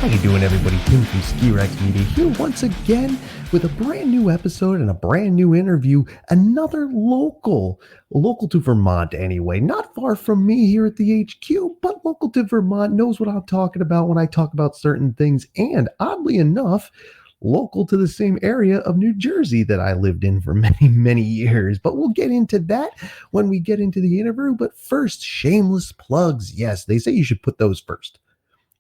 How you doing, everybody? Tim from Ski Media here once again with a brand new episode and a brand new interview. Another local to Vermont anyway. Not far from me here at the HQ, but local to Vermont, knows what I'm talking about when I talk about certain things. And oddly enough, local to the same area of New Jersey that I lived in for many years. But we'll get into that when we get into the interview. But first, shameless plugs. Yes, they say you should put those first.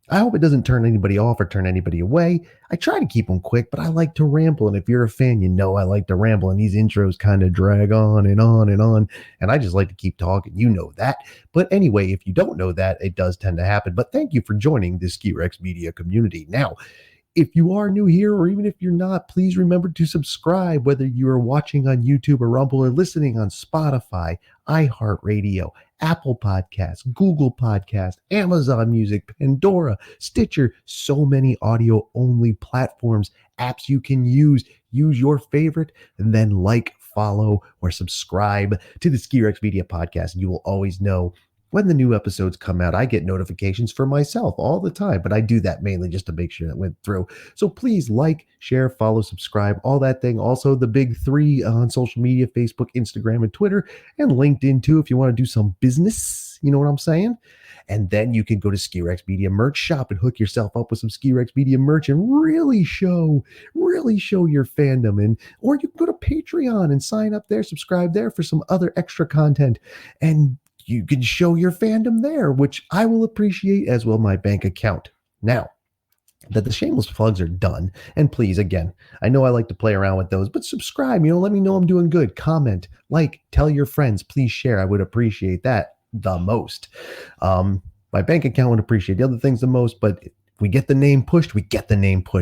I hope it doesn't turn anybody off or turn anybody away. I try to keep them quick, but I like to ramble. And if you're a fan, you know I like to ramble. And these intros kind of drag on and on and on. And I just like to keep talking. You know that. But anyway, if you don't know that, it does tend to happen. But thank you for joining the Ski Media community. Now, if you are new here, or even if you're not, please remember to subscribe, whether you are watching on YouTube or Rumble or listening on Spotify, iHeartRadio, Apple Podcasts, Google Podcasts, Amazon Music, Pandora, Stitcher, so many audio-only platforms, apps you can use. Use your favorite, and then like, follow, or subscribe to the Ski Media podcast, and you will always know when the new episodes come out. I get notifications for myself all the time, but I do that mainly just to make sure that went through. So please like, share, follow, subscribe, all that thing. Also, the big three on social media: Facebook, Instagram, and Twitter, and LinkedIn too if you want to do some business. You know what I'm saying? And then you can go to Ski Media merch shop and hook yourself up with some Ski Media merch and really show your fandom. And or you can go to Patreon and sign up there, subscribe there for some other extra content, and you can show your fandom there, which I will appreciate, as will my bank account. Now that the shameless plugs are done, and please, again, I know I like to play around with those, but subscribe, let me know I'm doing good. Comment, like, tell your friends, please share. I would appreciate that the most. My bank account would appreciate the other things the most, but if we get the name pushed,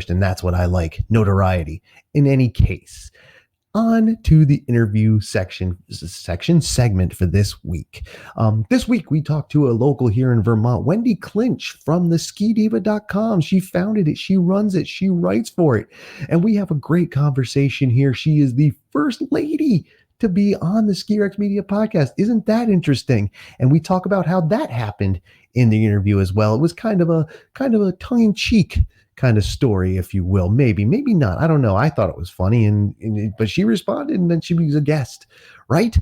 and that's what I like, notoriety. In any case, on to the interview segment for this week. This week, we talked to a local here in Vermont, Wendy Clinch from the skidiva.com. She founded it. She runs it. She writes for it. And we have a great conversation here. She is the first lady to be on the Ski Media podcast. Isn't that interesting? And we talk about how that happened in the interview as well. It was kind of a tongue-in-cheek kind of story, if you will. Maybe not. I don't know. I thought it was funny, but she responded, and then she was a guest. Right.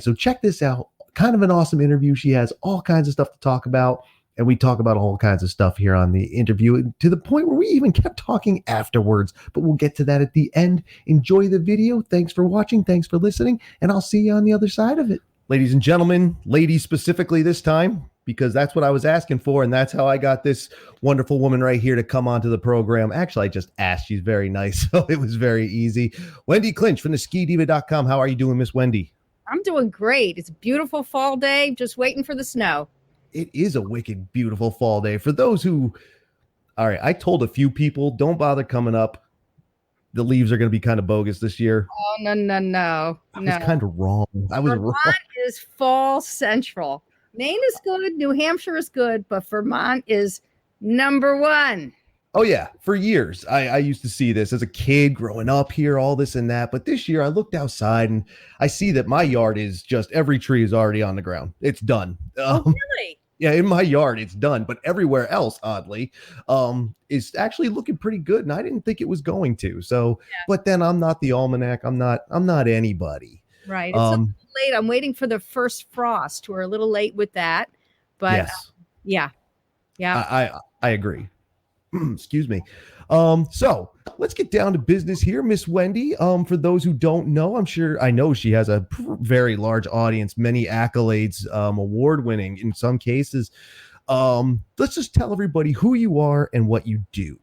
So check this out. Kind of an awesome interview. She has all kinds of stuff to talk about, and we talk about all kinds of stuff here on the interview, to the point where we even kept talking afterwards, but we'll get to that at the end. Enjoy the video. Thanks for watching. Thanks for listening, and I'll see you on the other side of it. Ladies and gentlemen, ladies specifically this time, because that's what I was asking for, and that's how I got this wonderful woman right here to come onto the program. Actually, I just asked. She's very nice, so it was very easy. Wendy Clinch from the skidiva.com. How are you doing, Miss Wendy? I'm doing great. It's a beautiful fall day, just waiting for the snow. It is a wicked, beautiful fall day. For those who, all right, I told a few people, don't bother coming up. The leaves are going to be kind of bogus this year. Oh, no. I was kind of wrong. Vermont is fall central. Maine is good. New Hampshire is good, but Vermont is number one. Oh, yeah. For years, I used to see this as a kid growing up here, all this and that. But this year I looked outside and I see that my yard is just, every tree is already on the ground. It's done. Oh, really? Yeah, in my yard, it's done. But everywhere else, oddly, is actually looking pretty good. And I didn't think it was going to. So, yeah. But then I'm not the almanac. I'm not anybody. Right. It's a little late. I'm waiting for the first frost. We're a little late with that. But yes. Yeah. I agree. Excuse me. So let's get down to business here, Miss Wendy. For those who don't know, I know she has a very large audience, many accolades, award-winning in some cases. Let's just tell everybody who you are and what you do.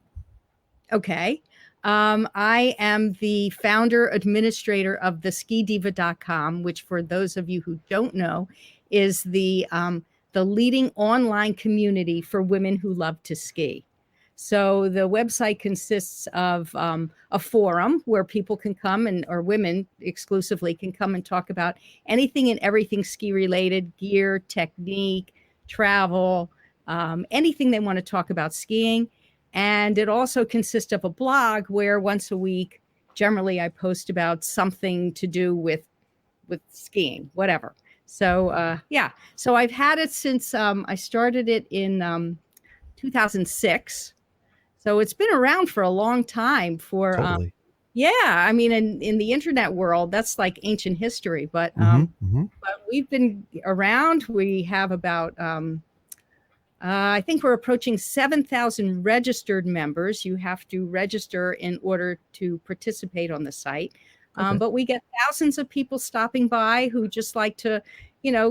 Okay. I am the founder administrator of the skidiva.com, which, for those of you who don't know, is the leading online community for women who love to ski. So the website consists of a forum where people can come or women exclusively can come and talk about anything and everything ski related: gear, technique, travel, anything they want to talk about skiing. And it also consists of a blog where once a week, generally I post about something to do with skiing, whatever. So, so I've had it since I started it in 2006. So it's been around for a long time for, Totally. yeah, I mean, in the internet world, that's like ancient history, Hmm. Hmm. but we've been around. We have about, I think we're approaching 7,000 registered members. You have to register in order to participate on the site. Okay. But we get thousands of people stopping by who just like to,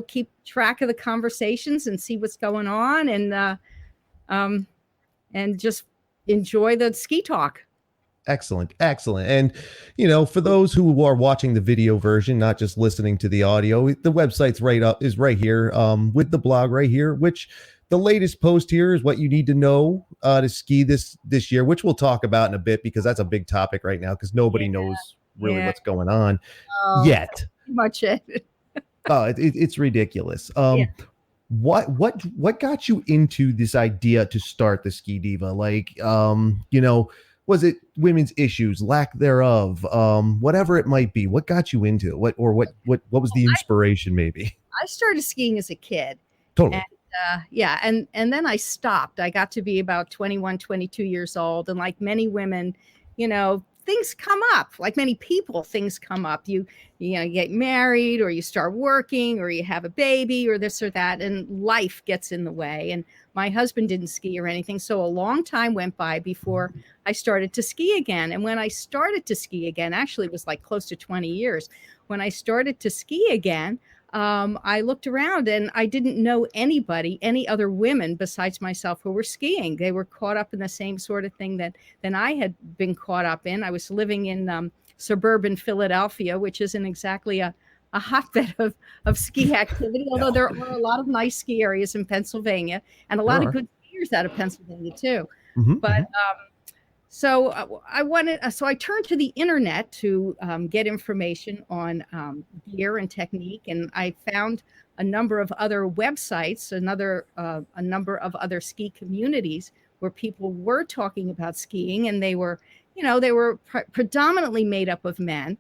keep track of the conversations and see what's going on, um, and just enjoy the ski talk. Excellent, excellent. And for those who are watching the video version, not just listening to the audio, the website's right up is right here, with the blog right here, which the latest post here is what you need to know to ski this year, which we'll talk about in a bit because that's a big topic right now because nobody Yeah, knows really yeah. what's going on Oh, that's yet. pretty much it. Oh, it's ridiculous. Yeah. What got you into this idea to start the Ski Diva? Like, was it women's issues, lack thereof, whatever it might be? What got you into it? What was the inspiration? Maybe. I started skiing as a kid. And Totally. yeah, and then I stopped. I got to be about 21, 22 years old, and like many women, things come up. Like many people, things come up. You get married, or you start working, or you have a baby, or this or that, and life gets in the way. And my husband didn't ski or anything, so a long time went by before I started to ski again. And when I started to ski again, actually it was like close to 20 years. When I started to ski again, I looked around and I didn't know anybody, any other women besides myself who were skiing. They were caught up in the same sort of thing that than I had been caught up in. I was living in suburban Philadelphia, which isn't exactly a hotbed of ski activity, although No, there are a lot of nice ski areas in Pennsylvania and a there lot of are. good skiers out of Pennsylvania too. Hmm. But Hmm. so I turned to the internet to get information on gear and technique, and I found a number of other websites, a number of other ski communities where people were talking about skiing, and they were predominantly made up of men.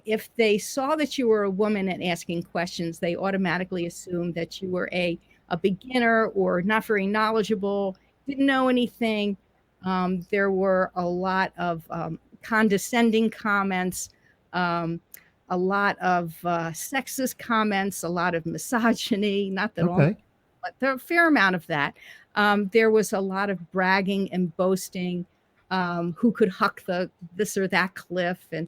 If they saw that you were a woman and asking questions, they automatically assumed that you were a beginner or not very knowledgeable, didn't know anything. There were a lot of condescending comments, um, a lot of sexist comments, a lot of misogyny, not that all, Okay. but there a fair amount of that. There was a lot of bragging and boasting, who could huck the this or that cliff. And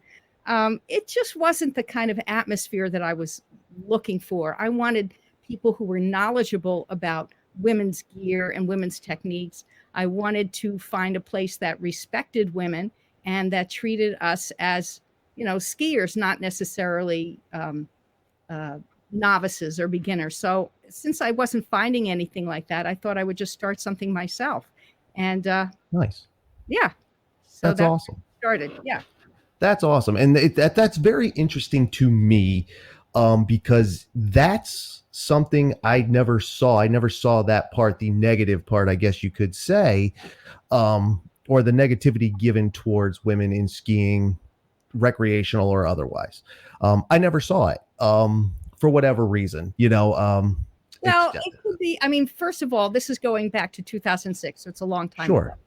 it just wasn't the kind of atmosphere that I was looking for. I wanted people who were knowledgeable about women's gear and women's techniques. I wanted to find a place that respected women and that treated us as, skiers, not necessarily uh, novices or beginners. So since I wasn't finding anything like that, I thought I would just start something myself. And Nice. yeah, so That's that's awesome. where it started. Yeah. That's awesome, and that's very interesting to me, because that's something I never saw. I never saw that part, the negative part, I guess you could say, or the negativity given towards women in skiing, recreational or otherwise. I never saw it, for whatever reason. It's Well, it could be. I mean, first of all, this is going back to 2006, so it's a long time ago. sure,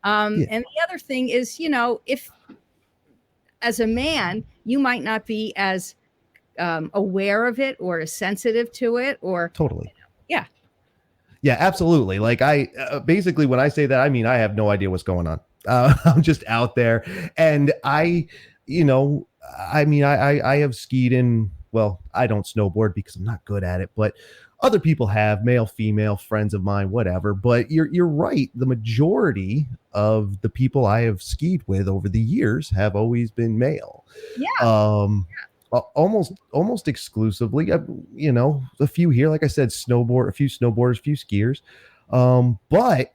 yeah, And the other thing is, if as a man, you might not be as aware of it or as sensitive to it, or totally. yeah, Yeah, absolutely. Like basically when I say that, I mean I have no idea what's going on. I'm just out there, and you know, I mean, I have skied in. Well, I don't snowboard because I'm not good at it, but other people have, male, female, friends of mine, whatever. But you're right. The majority of the people I have skied with over the years have always been male. yeah. Um, almost exclusively. A few here, like I said, a few snowboarders, a few skiers. But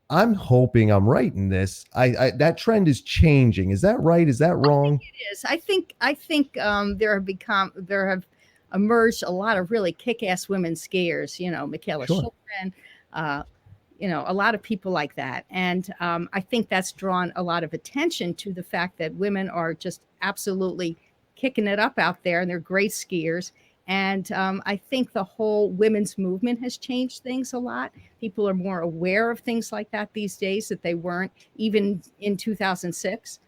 I'm hoping I'm right in this. That trend is changing. Is that right? Is that wrong? It is. I think there have emerged a lot of really kick-ass women skiers. Michaela Sure. Schulman, uh, a lot of people like that. And I think that's drawn a lot of attention to the fact that women are just absolutely kicking it up out there, and they're great skiers. And I think the whole women's movement has changed things a lot. People are more aware of things like that these days that they weren't even in 2006.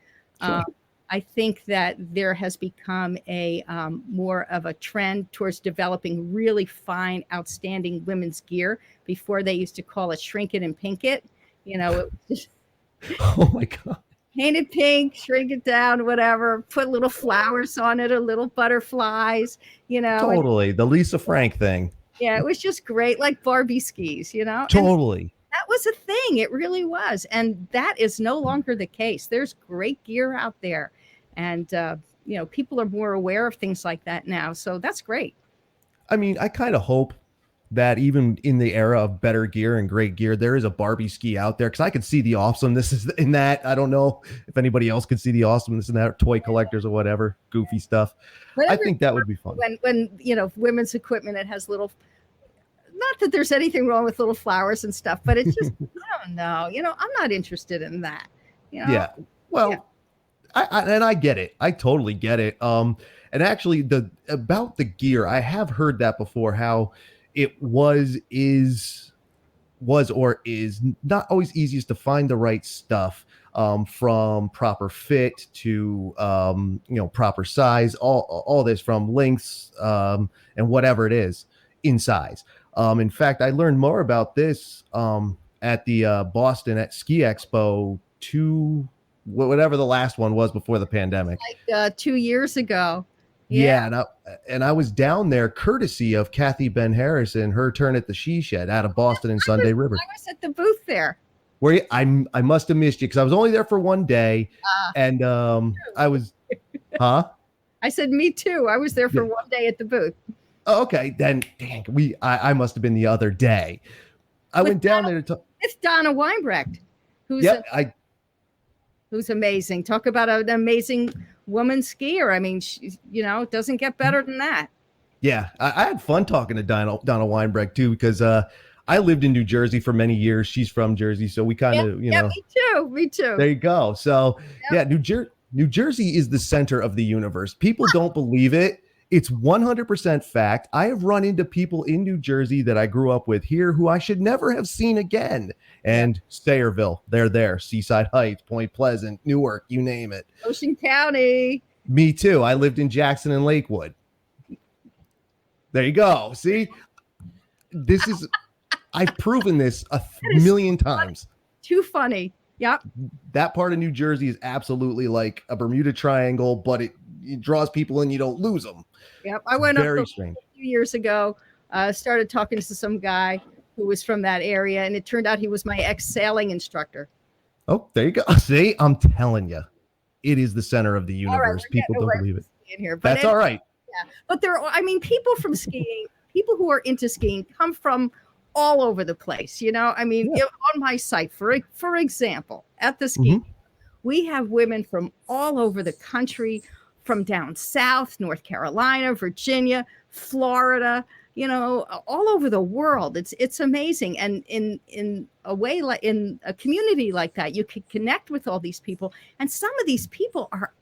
Sure. I think that there has become a more of a trend towards developing really fine, outstanding women's gear. Before they used to call it shrink it and pink it. You know, it was just Oh my God. paint it pink, shrink it down, whatever, put little flowers on it or little butterflies, you know. Totally. The Lisa Frank thing. Yeah, it was just great, like Barbie skis, you know. And Totally. that was a thing. It really was. And that is no longer the case. There's great gear out there. And, people are more aware of things like that now. So that's great. I mean, I kind of hope that even in the era of better gear and great gear, there is a Barbie ski out there, because I can see the awesomeness is in that. I don't know if anybody else can see the awesomeness in that, toy collectors or whatever, goofy stuff. I think that would be fun. When women's equipment, it has little, not that there's anything wrong with little flowers and stuff, but it's just, I don't know, I'm not interested in that. Yeah. Well, yeah. I get it. I totally get it. And actually about the gear, I have heard that before, how it is not always easiest to find the right stuff, from proper fit to, proper size, all this from lengths, and whatever it is in size. In fact, I learned more about this, at the Boston at Ski Expo whatever the last one was before the pandemic, like 2 years ago. Yeah, and I was down there courtesy of Kathy Ben Harrison, her turn at the She Shed out of Boston and Sunday River. I was at the booth there. Where I must have missed you, because I was only there for one day, and I was, huh? I said me too. I was there for one day at the booth. Oh, okay, then dang, I must have been the other day. I went down there to talk. It's Donna Weinbrecht, who's amazing. Talk about an amazing woman skier. I mean, she, it doesn't get better than that. Yeah, I had fun talking to Donna Weinbrecht too, because I lived in New Jersey for many years. She's from Jersey, so we kind of, me too. There you go. So New Jersey is the center of the universe. People don't believe it. It's 100% fact. I have run into people in New Jersey that I grew up with here who I should never have seen again. And Sayreville, they're there. Seaside Heights, Point Pleasant, Newark, you name it. Ocean County. Me too. I lived in Jackson and Lakewood. There you go. See, I've proven this a million times. Too funny. Yep. That part of New Jersey is absolutely like a Bermuda Triangle, but it draws people in, you don't lose them. Yep. I went very up strange. A few years ago, started talking to some guy who was from that area, and it turned out he was my ex-sailing instructor. Oh, there you go. See, I'm telling you, it is the center of the universe. People don't believe it. That's all right. Yeah. But people from skiing, people who are into skiing come from all over the place. On my site, for example, at the ski, we have women from all over the country, from down south, North Carolina, Virginia, Florida, all over the world. It's amazing. And in a way, like in a community like that, you can connect with all these people. And some of these people are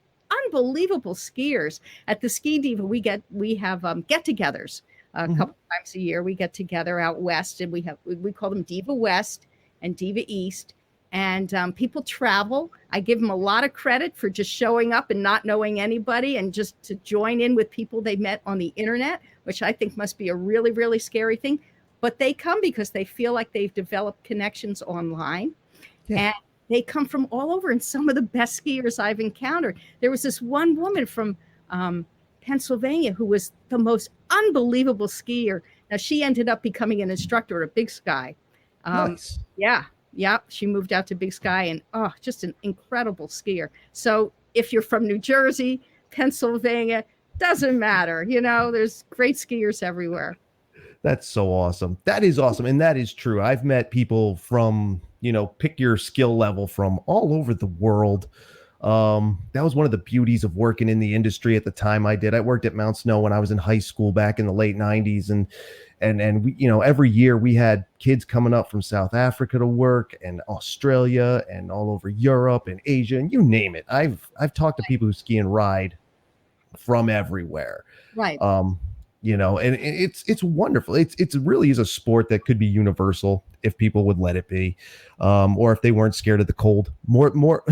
unbelievable skiers. At the Ski Diva, we have get-togethers a couple times a year. We get together out west, and we call them Diva West and Diva East. And people travel. I give them a lot of credit for just showing up and not knowing anybody, and just to join in with people they met on the internet, which I think must be a really, really scary thing. But they come because they feel like they've developed connections online. Yeah. And they come from all over, and some of the best skiers I've encountered. There was this one woman from Pennsylvania who was the most unbelievable skier. Now, she ended up becoming an instructor at Big Sky. Nice. Yeah, she moved out to Big Sky, and just an incredible skier. So if you're from New Jersey, Pennsylvania, doesn't matter. There's great skiers everywhere. That's so awesome. That is awesome. And that is true. I've met people from, pick your skill level, from all over the world. That was one of the beauties of working in the industry at the time I did. I worked at Mount Snow when I was in high school back in the late 90s. And we, every year we had kids coming up from South Africa to work, and Australia, and all over Europe and Asia, and you name it. I've talked to people who ski and ride from everywhere. Right. And it's wonderful. It's really is a sport that could be universal if people would let it be, or if they weren't scared of the cold. More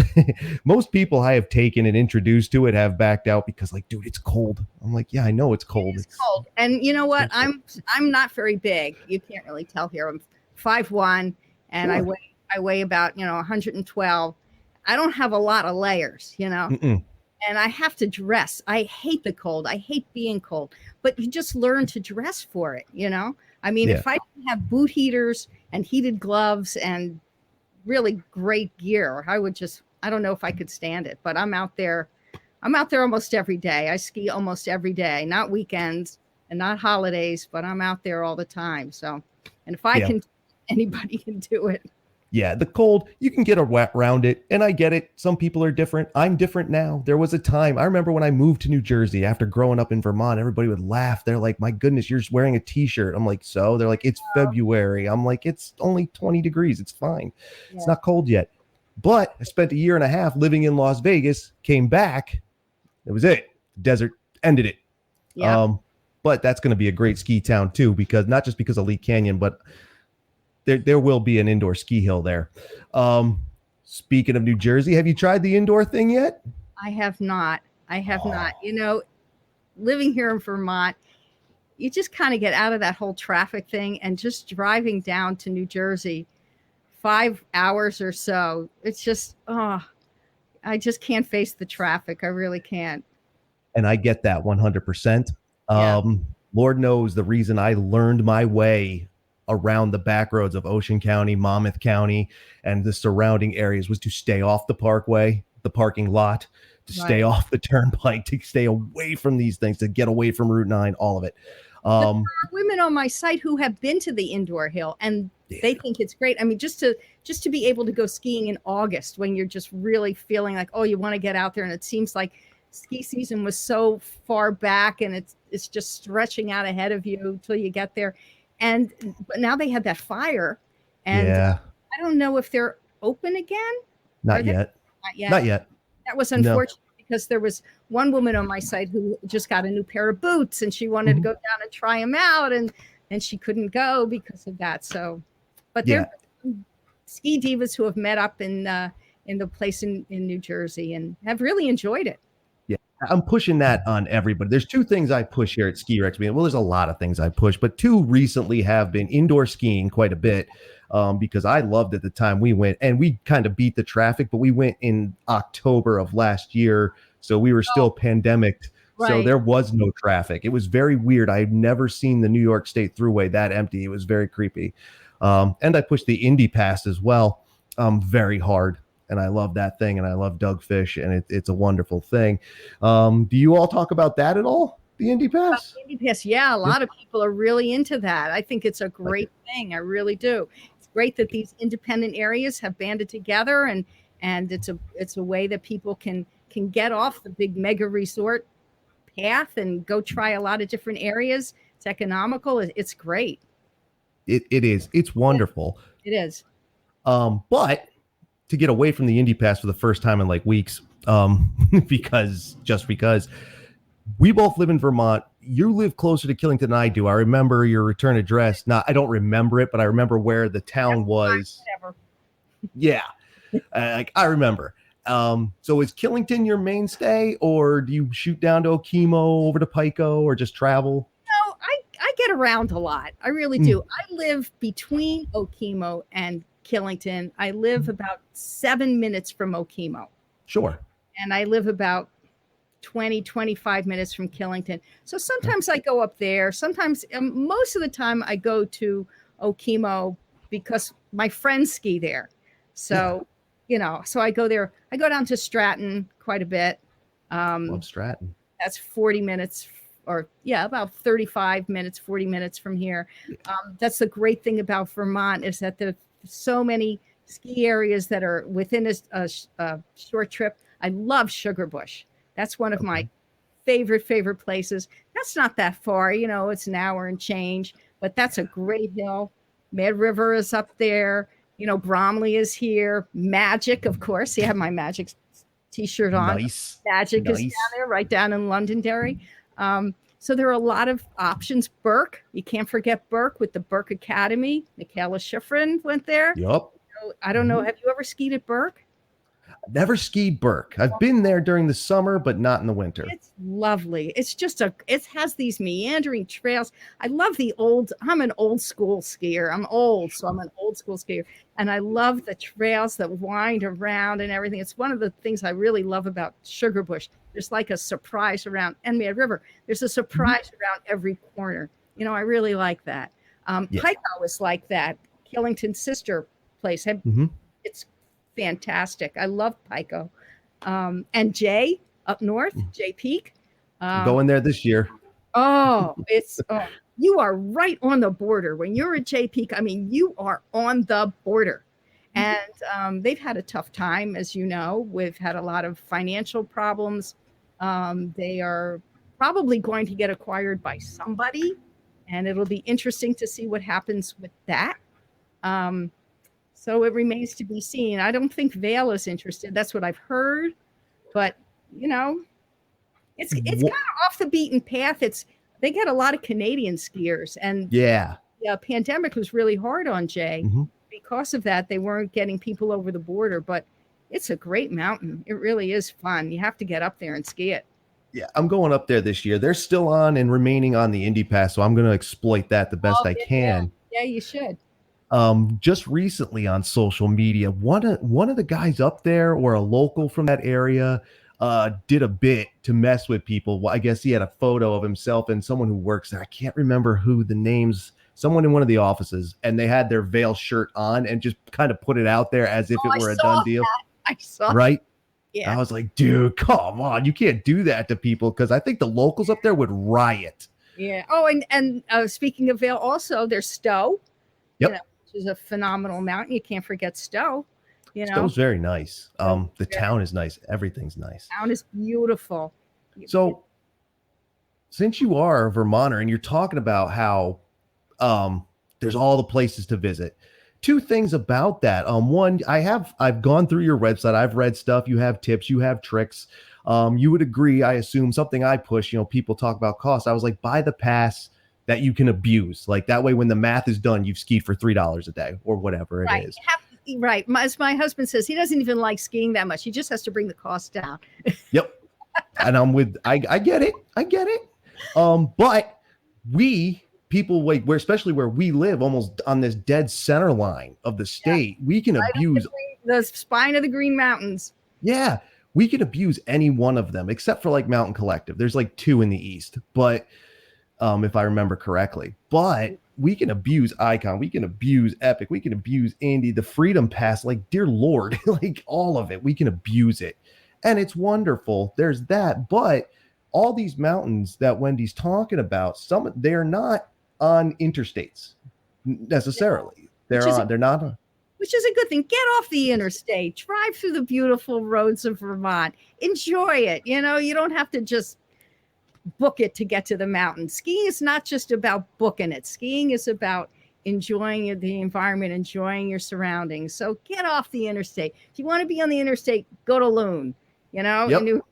most people I have taken and introduced to it have backed out because, like, dude, it's cold. I'm like, yeah, I know it's cold. It's cold. And you know what? I'm not very big. You can't really tell here. I'm 5'1", and Sure. I weigh about 112. I don't have a lot of layers, Mm-mm. and I have to dress. I hate the cold. I hate being cold, but you just learn to dress for it, I mean, Yeah. if I didn't have boot heaters and heated gloves and really great gear, I don't know if I could stand it, but I'm out there. I'm out there almost every day. I ski almost every day, not weekends and not holidays, but I'm out there all the time. So, and if I Yeah. can, anybody can do it. Yeah, the cold, you can get around it. And I get it. Some people are different. I'm different now. There was a time, I remember when I moved to New Jersey after growing up in Vermont, everybody would laugh. They're like, my goodness, you're just wearing a t-shirt. I'm like, so? They're like, it's February. I'm like, it's only 20 degrees. It's fine. Yeah. It's not cold yet. But I spent a year and a half living in Las Vegas, came back. It was it. The desert ended it. Yeah. But that's going to be a great ski town too, because not just because of Lee Canyon, but there will be an indoor ski hill there. Speaking of New Jersey, have you tried the indoor thing yet? I have not. I have not. Living here in Vermont, you just kind of get out of that whole traffic thing, and just driving down to New Jersey 5 hours or so. It's just, I just can't face the traffic. I really can't. And I get that 100%. Yeah. Lord knows the reason I learned my way around the back roads of Ocean County, Monmouth County, and the surrounding areas was to stay off the parkway, the parking lot, to stay off the turnpike, to stay away from these things, to get away from Route 9, all of it. There are women on my site who have been to the indoor hill, and they think it's great. I mean, just to be able to go skiing in August when you're just really feeling like, oh, you want to get out there, and it seems like ski season was so far back, and it's just stretching out ahead of you until you get there. But now they had that fire, and I don't know if they're open again. Not yet. Not yet. That was unfortunate because there was one woman on my site who just got a new pair of boots, and she wanted to go down and try them out, and she couldn't go because of that. So, but there are ski divas who have met up in the place in New Jersey and have really enjoyed it. I'm pushing that on everybody. There's two things I push here at Ski Rex. Well, there's a lot of things I push, but two recently have been indoor skiing quite a bit, because I loved it the time we went, and we kind of beat the traffic, but we went in October of last year. So we were still pandemic. Right. So there was no traffic. It was very weird. I've never seen the New York State Thruway that empty. It was very creepy. And I pushed the Indy Pass as well, very hard. And I love that thing, and I love Doug Fish, and it's a wonderful thing. Do you all talk about that at all? The Indy Pass? Indy Pass, yeah. A lot of people are really into that. I think it's a great thing. I really do. It's great that these independent areas have banded together, and it's a way that people can get off the big mega resort path and go try a lot of different areas. It's economical. It's great. It is. It's wonderful. It is. But to get away from the Indy Pass for the first time in like weeks, because we both live in Vermont. You live closer to Killington than I do. I remember your return address. I don't remember it, but I remember where the town was. Whatever. Yeah. I remember. So is Killington your mainstay, or do you shoot down to Okemo, over to Pico, or just travel? No, I get around a lot. I really do. I live between Okemo and Killington. I live about 7 minutes from Okemo. Sure. And I live about 25 minutes from Killington. So sometimes I go up there. Sometimes, most of the time I go to Okemo because my friends ski there. So, so I go there. I go down to Stratton quite a bit. Love Stratton. That's 40 minutes about 35 minutes, 40 minutes from here. That's the great thing about Vermont, is that there's so many ski areas that are within a short trip. I love Sugarbush. That's one of my favorite places. That's not that far, it's an hour and change, but that's a great hill. Mad River is up there. Bromley is here. Magic, of course. You have my Magic t-shirt on. Nice. Magic is down there, right down in Londonderry. So there are a lot of options. Burke, you can't forget Burke with the Burke Academy. Michaela Schifrin went there. Yup. So, I don't know. Have you ever skied at Burke? Never skied Burke. I've been there during the summer, but not in the winter. It's lovely. It's just it has these meandering trails. I'm an old school skier. I'm old, so I'm an old school skier. And I love the trails that wind around and everything. It's one of the things I really love about Sugarbush. There's like a surprise around Enmad River. There's a surprise around every corner. I really like that. Pico is like that. Killington's sister place. It's fantastic. I love Pico. And Jay up north, Jay Peak. Going there this year. You are right on the border. When you're at Jay Peak, I mean, you are on the border. And they've had a tough time, as you know. We've had a lot of financial problems. They are probably going to get acquired by somebody, and it'll be interesting to see what happens with that. So it remains to be seen. I don't think Vail is interested. That's what I've heard. But, it's kind of off the beaten path. They get a lot of Canadian skiers. And the pandemic was really hard on Jay. Because of that, they weren't getting people over the border. But it's a great mountain. It really is fun. You have to get up there and ski it. Yeah, I'm going up there this year. They're still on and remaining on the Indy Pass, so I'm going to exploit that the best I can. Yeah, you should. Just recently on social media, one of the guys up there, or a local from that area, did a bit to mess with people. Well, I guess he had a photo of himself and someone who works there. I can't remember who the names. Someone in one of the offices, and they had their Vail shirt on and just kind of put it out there as if it were a done deal. I saw. Right? Yeah. I was like, dude, come on, you can't do that to people, because I think the locals up there would riot. Yeah. Oh, and speaking of Vail, also there's Stowe. Yep. Which is a phenomenal mountain. You can't forget Stowe. Stowe's very nice. The town is nice. Everything's nice. The town is beautiful. So, since you are a Vermonter and you're talking about how there's all the places to visit, two things about that. One, I've gone through your website. I've read stuff. You have tips. You have tricks. You would agree, I assume, something I push. people talk about cost. I was like, buy the pass that you can abuse. Like, that way, when the math is done, you've skied for $3 a day or whatever it is. Right. As my husband says, he doesn't even like skiing that much. He just has to bring the cost down. Yep. And I get it. But people, like, especially where we live, almost on this dead center line of the state, we can abuse the spine of the Green Mountains. Yeah. We can abuse any one of them, except for like Mountain Collective. There's like 2 in the east, but if I remember correctly. But we can abuse Icon, we can abuse Epic, we can abuse Indy, the Freedom Pass, like, dear Lord, like, all of it, we can abuse it. And it's wonderful. There's that. But all these mountains that Wendy's talking about, they're not on interstates necessarily. They're not. Which is a good thing. Get off the interstate, drive through the beautiful roads of Vermont, enjoy it. You don't have to just book it to get to the mountain. Skiing is not just about booking it. Skiing is about enjoying the environment, enjoying your surroundings. So get off the interstate. If you want to be on the interstate, go to Loon. Yep. You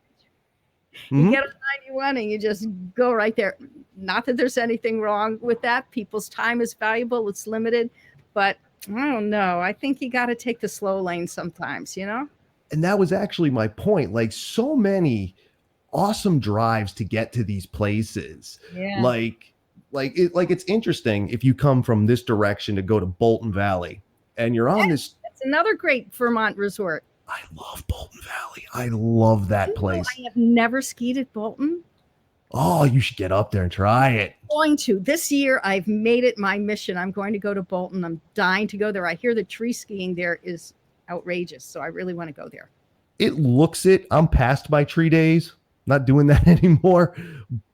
get on 91 and you just go right there. Not that there's anything wrong with that. People's time is valuable. It's limited. But I don't know. I think you got to take the slow lane sometimes, And that was actually my point. Like, so many awesome drives to get to these places. Yeah. It's interesting if you come from this direction to go to Bolton Valley and you're on this. That's another great Vermont resort. I love Bolton Valley. I love that place. I have never skied at Bolton. Oh, you should get up there and try it. I'm going to. This year, I've made it my mission. I'm going to go to Bolton. I'm dying to go there. I hear the tree skiing there is outrageous, so I really want to go there. It looks it. I'm past my tree days. Not doing that anymore.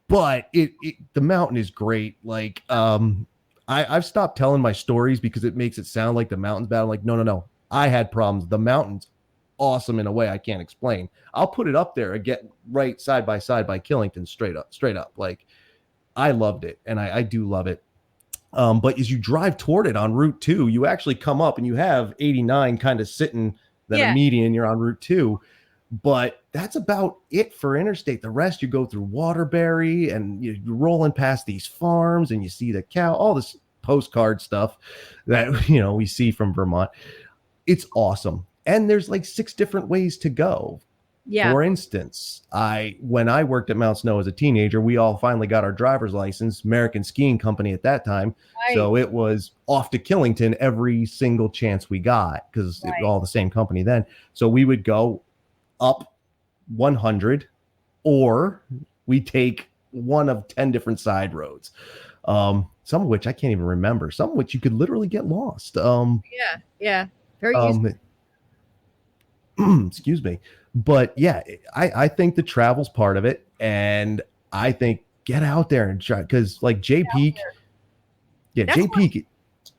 But the mountain is great. Like, I've stopped telling my stories because it makes it sound like the mountain's bad. I'm like, no. I had problems. The mountain's awesome in a way I can't explain. I'll put it up there again, right side by Killington, straight up. Like, I loved it, and I do love it. But as you drive toward it on Route 2, you actually come up and you have 89 kind of sitting that a median. You're on Route 2. But that's about it for interstate. The rest, you go through Waterbury and you're rolling past these farms and you see the cow, all this postcard stuff that, we see from Vermont. It's awesome. And there's like 6 different ways to go. Yeah. For instance, when I worked at Mount Snow as a teenager, we all finally got our driver's license, American Skiing Company at that time. Right. So it was off to Killington every single chance we got, because it was all the same company then. So we would go up 100, or we take one of 10 different side roads, some of which I can't even remember, some of which you could literally get lost. Yeah. Very easy. Excuse me. But yeah, I think the travel's part of it. And I think get out there and try, because like J Peak. Yeah, J Peak.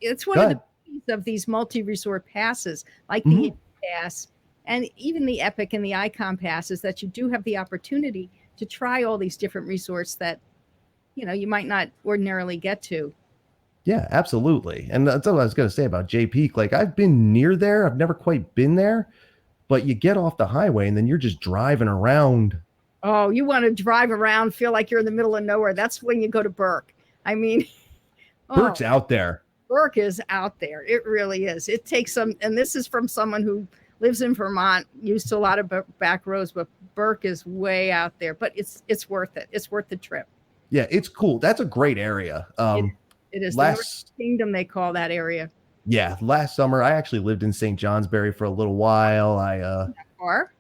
It's one of the beauties of these multi-resort passes, like the Indy Pass and even the Epic and the Icon passes, that you do have the opportunity to try all these different resorts that, you might not ordinarily get to. Yeah, absolutely. And that's what I was going to say about J Peak. Like, I've been near there. I've never quite been there. But you get off the highway and then you're just driving around. Oh, you want to drive around, feel like you're in the middle of nowhere. That's when you go to Burke. I mean, Burke's out there. Burke is out there. It really is. It takes some, and this is from someone who lives in Vermont, used to a lot of back roads, but Burke is way out there. But it's worth it. It's worth the trip. Yeah, it's cool. That's a great area. It is. The North Kingdom, they call that area. Yeah, last summer I actually lived in St. Johnsbury for a little while. That far?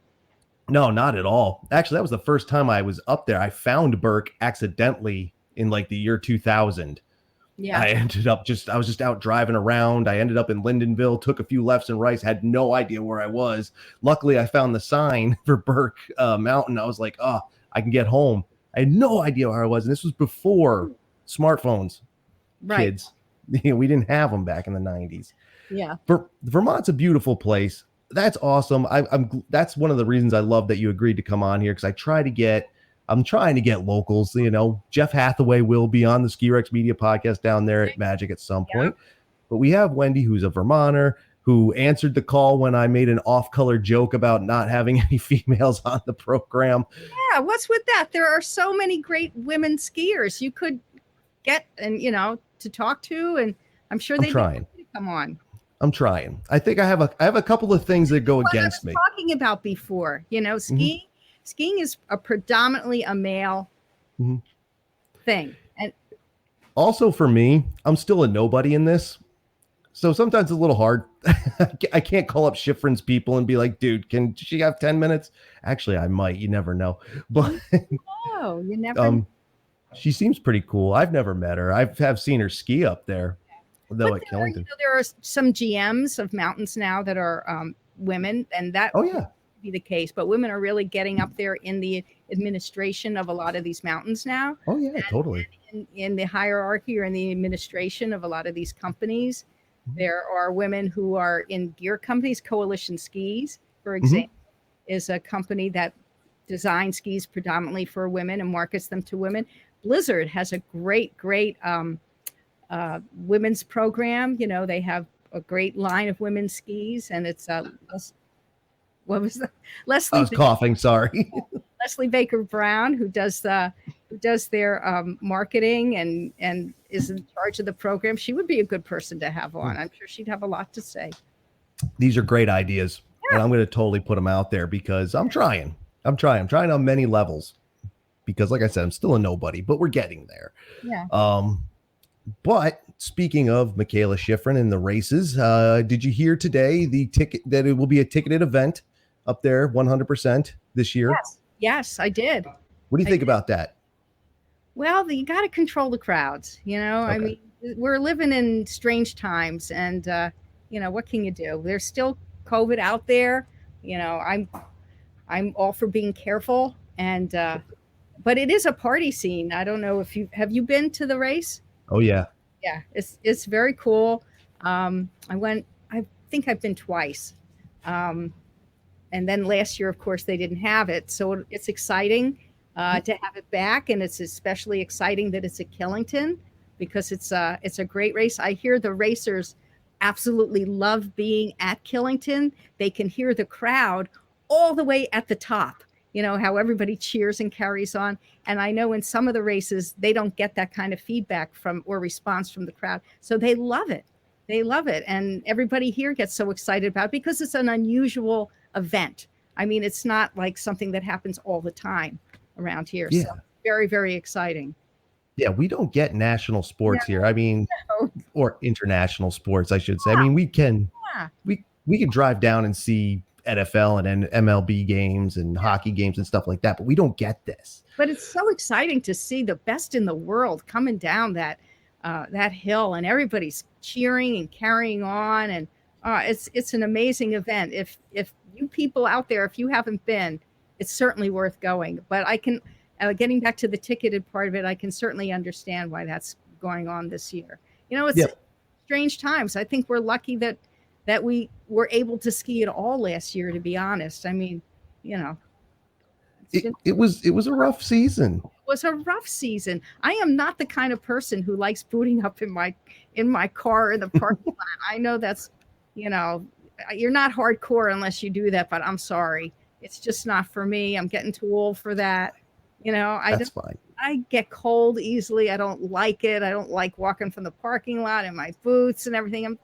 No, not at all. Actually, that was the first time I was up there. I found Burke accidentally in like the year 2000. Yeah. I was just out driving around. I ended up in Lyndonville, took a few lefts and rights, had no idea where I was. Luckily, I found the sign for Burke Mountain. I was like, oh, I can get home. I had no idea where I was. And this was before smartphones, kids. We didn't have them back in the 90s. Yeah. Vermont's a beautiful place. That's awesome. That's one of the reasons I love that you agreed to come on here, because I'm trying to get locals. Jeff Hathaway will be on the Ski Rex Media podcast down there at Magic at some point. But we have Wendy, who's a Vermonter, who answered the call when I made an off-color joke about not having any females on the program. Yeah, what's with that? There are so many great women skiers you could get and to talk to, and I'm sure they'd trying to come on. I'm trying. I think I have a couple of things that go against me. Talking about before, skiing is a predominantly a male thing, and also for me, I'm still a nobody in this, so sometimes it's a little hard. I can't call up Schifrin's people and be like, dude, can she have 10 minutes? Actually, I might. You never know. But you never. She seems pretty cool. I've never met her. I have seen her ski up there, though, at Killington. There are some GMs of mountains now that are women, and that be the case. But women are really getting up there in the administration of a lot of these mountains now. Oh yeah, totally. In the hierarchy or in the administration of a lot of these companies, there are women who are in gear companies. Coalition Skis, for example, is a company that designs skis predominantly for women and markets them to women. Blizzard has a great women's program. They have a great line of women's skis, and it's what was the Leslie? I was coughing. Sorry. Leslie Baker Brown, who does their marketing and is in charge of the program. She would be a good person to have on. I'm sure she'd have a lot to say. These are great ideas, and I'm going to totally put them out there because I'm trying. I'm trying on many levels. Because like I said, I'm still a nobody, but we're getting there. Yeah. But speaking of Michaela Schifrin and the races, did you hear today that it will be a ticketed event up there 100% this year? Yes, I did. What do you think about that? Well, you got to control the crowds. Okay. I mean, we're living in strange times, and what can you do? There's still COVID out there. I'm all for being careful, and but it is a party scene. I don't know if have you been to the race? Oh yeah. Yeah, it's very cool. I think I've been twice. And then last year, of course, they didn't have it. So it's exciting to have it back. And it's especially exciting that it's at Killington because it's a great race. I hear the racers absolutely love being at Killington. They can hear the crowd all the way at the top, how everybody cheers and carries on. And I know in some of the races, they don't get that kind of feedback or response from the crowd. So they love it. They love it. And everybody here gets so excited about it because it's an unusual event. I mean, it's not like something that happens all the time around here. Yeah. So very, very exciting. Yeah, we don't get national sports here. I mean, or international sports, I should say. I mean, we can drive down and see NFL and MLB games and hockey games and stuff like that, but we don't get this. But it's so exciting to see the best in the world coming down that hill, and everybody's cheering and carrying on, and it's an amazing event. If you people out there, if you haven't been, it's certainly worth going. But I can, getting back to the ticketed part of it, I can certainly understand why that's going on this year. It's strange times. I think we're lucky that we were able to ski at all last year, to be honest. I mean, it was a rough season. It was a rough season. I am not the kind of person who likes booting up in my car in the parking lot. I know that's, you're not hardcore unless you do that, but I'm sorry. It's just not for me. I'm getting too old for that. That's fine. I get cold easily. I don't like it. I don't like walking from the parking lot in my boots and everything.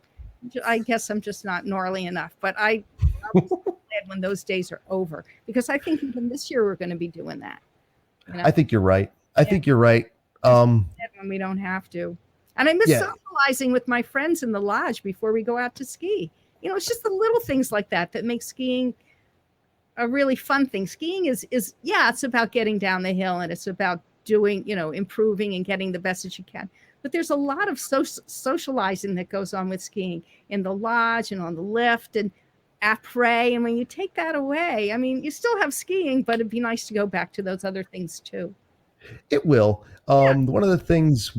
I guess I'm just not gnarly enough, but I'll be glad when those days are over, because I think even this year we're going to be doing that. I think you're right. I think you're right. When we don't have to. And I miss socializing with my friends in the lodge before we go out to ski. It's just the little things like that make skiing a really fun thing. Skiing is it's about getting down the hill, and it's about doing, improving and getting the best that you can. But there's a lot of socializing that goes on with skiing in the lodge and on the lift and après. And when you take that away, I mean, you still have skiing, but it'd be nice to go back to those other things too. It will. One of the things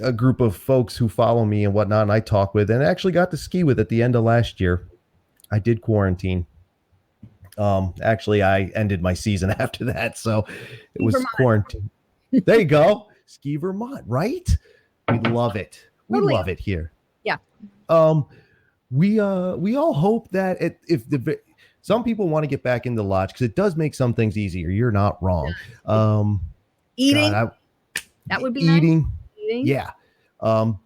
a group of folks who follow me and whatnot, and I talk with and actually got to ski with at the end of last year, I did quarantine. Actually, I ended my season after that. So it was quarantine. There you go. Ski Vermont, right? We love it. We love it here. Yeah. We all hope that some people want to get back into lodge because it does make some things easier. You're not wrong. Eating. That would be eating. Nice. Eating. Yeah.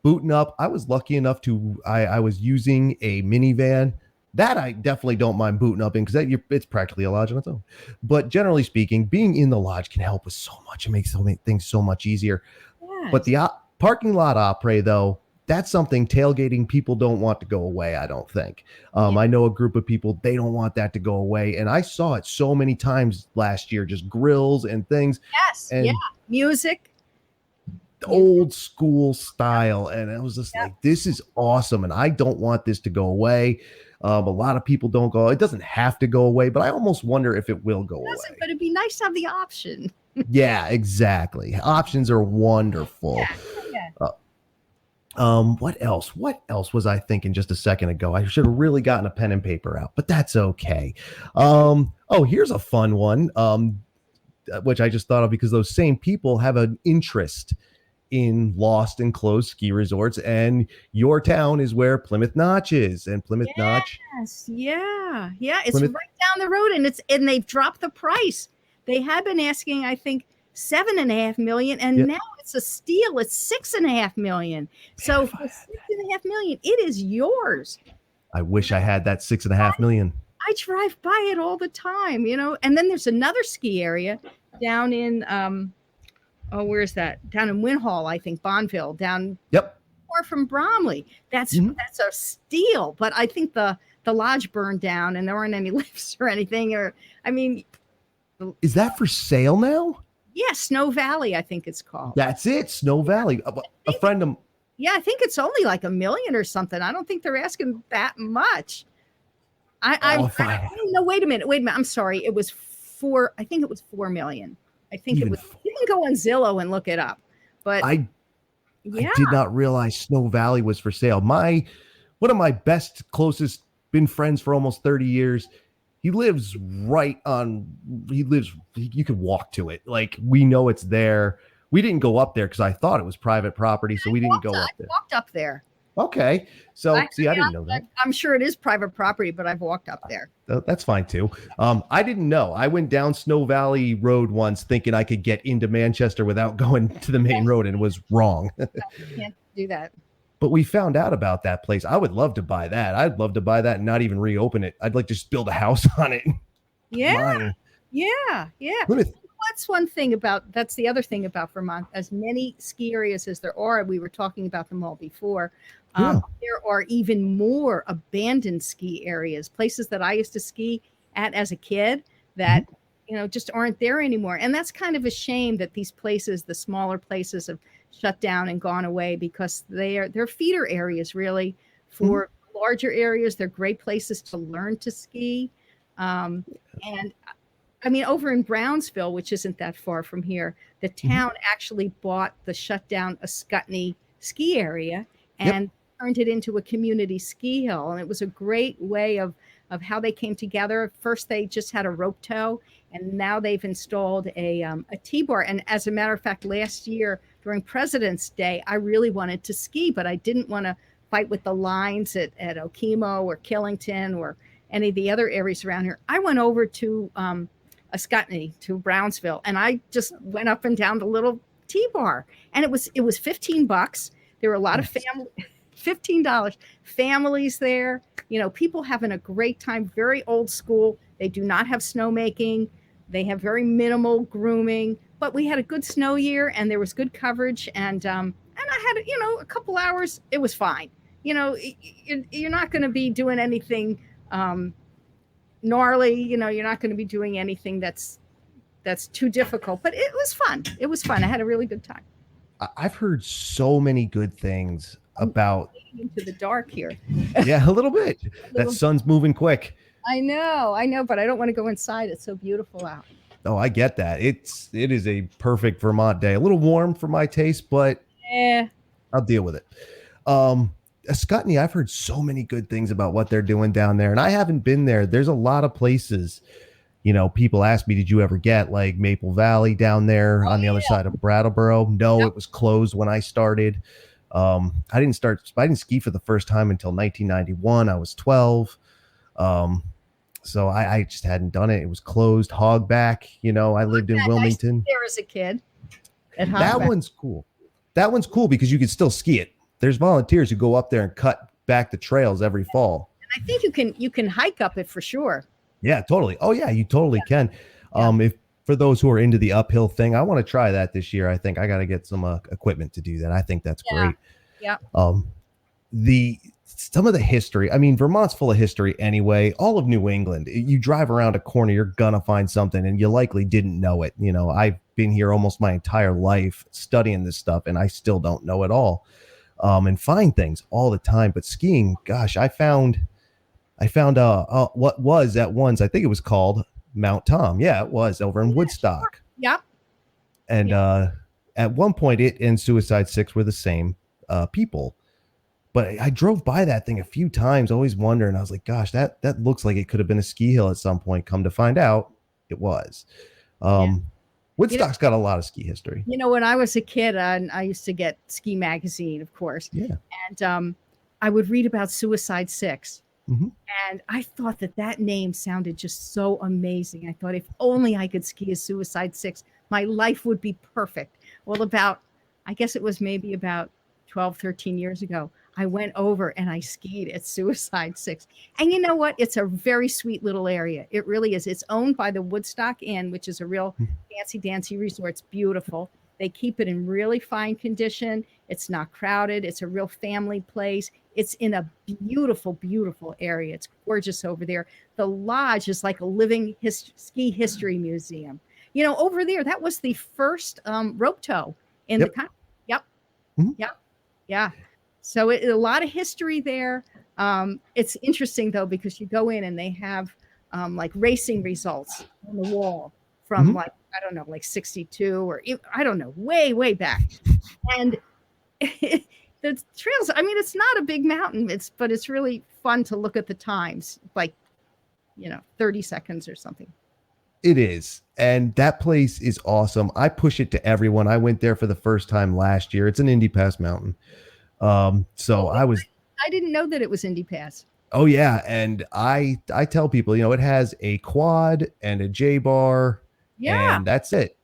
Booting up. I was lucky enough I was using a minivan. That I definitely don't mind booting up in, because it's practically a lodge on its own. But generally speaking, being in the lodge can help with so much. It makes so many things so much easier. Yes. But the parking lot après, though, that's something tailgating people don't want to go away, I don't think. I know a group of people, they don't want that to go away. And I saw it so many times last year, just grills and things. Yes, and music. Old school style. And I was just like, this is awesome. And I don't want this to go away. A lot of people don't go. It doesn't have to go away, but I almost wonder if it will go away. But it'd be nice to have the option. Yeah, exactly. Options are wonderful. What else? What else was I thinking just a second ago? I should have really gotten a pen and paper out, but that's okay. Here's a fun one, which I just thought of because those same people have an interest in lost and closed ski resorts, and your town is where Plymouth Notch is, and Plymouth Notch. Yes, it's right down the road, and they've dropped the price. They have been asking, I think, $7.5 million, and now it's a steal. It's $6.5 million. So for $6.5 million, it is yours. I wish I had that $6.5 million. I drive by it all the time, And then there's another ski area down in where is that? Down in Winhall, I think, Bonneville, down far from Bromley. That's a steal. But I think the lodge burned down and there weren't any lifts or anything. Is that for sale now? Yeah, Snow Valley, I think it's called. That's it, Snow Valley. A friend of I think it's only like $1 million or something. I don't think they're asking that much. No, wait a minute. I'm sorry. It was I think it was $4 million. I think it was. You can go on Zillow and look it up. But I did not realize Snow Valley was for sale. One of my best, closest, been friends for almost 30 years. You could walk to it. Like, we know it's there. We didn't go up there because I thought it was private property, so we didn't go up there. I walked up there. Okay. So see, I didn't know that. I'm sure it is private property, but I've walked up there. That's fine too. I didn't know. I went down Snow Valley Road once thinking I could get into Manchester without going to the main road and was wrong. You can't do that. But we found out about that place. I would love to buy that. I'd love to buy that and not even reopen it. I'd like to just build a house on it. Yeah. Mine. Yeah. That's the other thing about Vermont. As many ski areas as there are, we were talking about them all before. There are even more abandoned ski areas, places that I used to ski at as a kid that, just aren't there anymore. And that's kind of a shame that these places, the smaller places, have shut down and gone away, because they're feeder areas really for larger areas. They're great places to learn to ski. And I mean, over in Brownsville, which isn't that far from here, the town actually bought the shut down Ascutney ski area and turned it into a community ski hill. And it was a great way of how they came together. First, they just had a rope tow, and now they've installed a T-bar. And as a matter of fact, last year during President's Day, I really wanted to ski, but I didn't want to fight with the lines at Okemo or Killington or any of the other areas around here. I went over to Ascutney, to Brownsville, and I just went up and down the little T-bar, and it was $15. There were a lot of $15 families there, people having a great time, very old school. They do not have snowmaking. They have very minimal grooming, but we had a good snow year and there was good coverage. And I had, a couple hours. It was fine. You're not going to be doing anything gnarly. You're not going to be doing anything that's too difficult, but it was fun. It was fun. I had a really good time. I've heard so many good things about into the dark here. Yeah, a little bit. That sun's moving quick. I know, but I don't want to go inside. It's so beautiful out. Oh, I get that. It is a perfect Vermont day. A little warm for my taste, but I'll deal with it. Ascutney, I've heard so many good things about what they're doing down there, and I haven't been there. There's a lot of places, people ask me, did you ever get like Maple Valley down there on the other side of Brattleboro? No, It was closed when I started. I didn't ski for the first time until 1991. I was 12. So I just hadn't done it. It was closed. Hogback, I lived in Wilmington. There as a kid. That one's cool. That one's cool because you can still ski it. There's volunteers who go up there and cut back the trails every fall. And I think you can hike up it for sure. Yeah, totally. Oh yeah, you totally can. If for those who are into the uphill thing, I want to try that this year. I think I got to get some equipment to do that. I think that's great. Yeah. Some of the history, I mean, Vermont's full of history anyway. All of New England, you drive around a corner, you're gonna find something, and you likely didn't know it. I've been here almost my entire life studying this stuff, and I still don't know it all. And find things all the time. But skiing, gosh, I found what was at once, I think it was called Mount Tom. Yeah, it was over in Woodstock. Sure. Yep. And at one point, it and Suicide 6 were the same people. But I drove by that thing a few times, always wondering. I was like, gosh, that looks like it could have been a ski hill at some point. Come to find out, it was. Woodstock's got a lot of ski history. When I was a kid, I used to get Ski Magazine, of course. Yeah. And I would read about Suicide 6. Mm-hmm. And I thought that name sounded just so amazing. I thought if only I could ski a Suicide 6, my life would be perfect. Well, I guess it was maybe about 12, 13 years ago, I went over and I skied at Suicide 6. And you know what? It's a very sweet little area. It really is. It's owned by the Woodstock Inn, which is a real fancy dancy resort. It's beautiful. They keep it in really fine condition. It's not crowded. It's a real family place. It's in a beautiful, beautiful area. It's gorgeous over there. The lodge is like a living ski history museum. Over there, that was the first rope tow in the country. Yep. Mm-hmm. Yep. Yeah. So a lot of history there. It's interesting, though, because you go in and they have like racing results on the wall from like 62 or I don't know, way, way back. And the trails, I mean, it's not a big mountain, but it's really fun to look at the times, like, 30 seconds or something. It is. And that place is awesome. I push it to everyone. I went there for the first time last year. It's an Indy Pass mountain. So Oh, I was, I didn't know that it was Indy Pass. oh yeah, and I tell people, it has a quad and a J bar, Yeah. and that's it.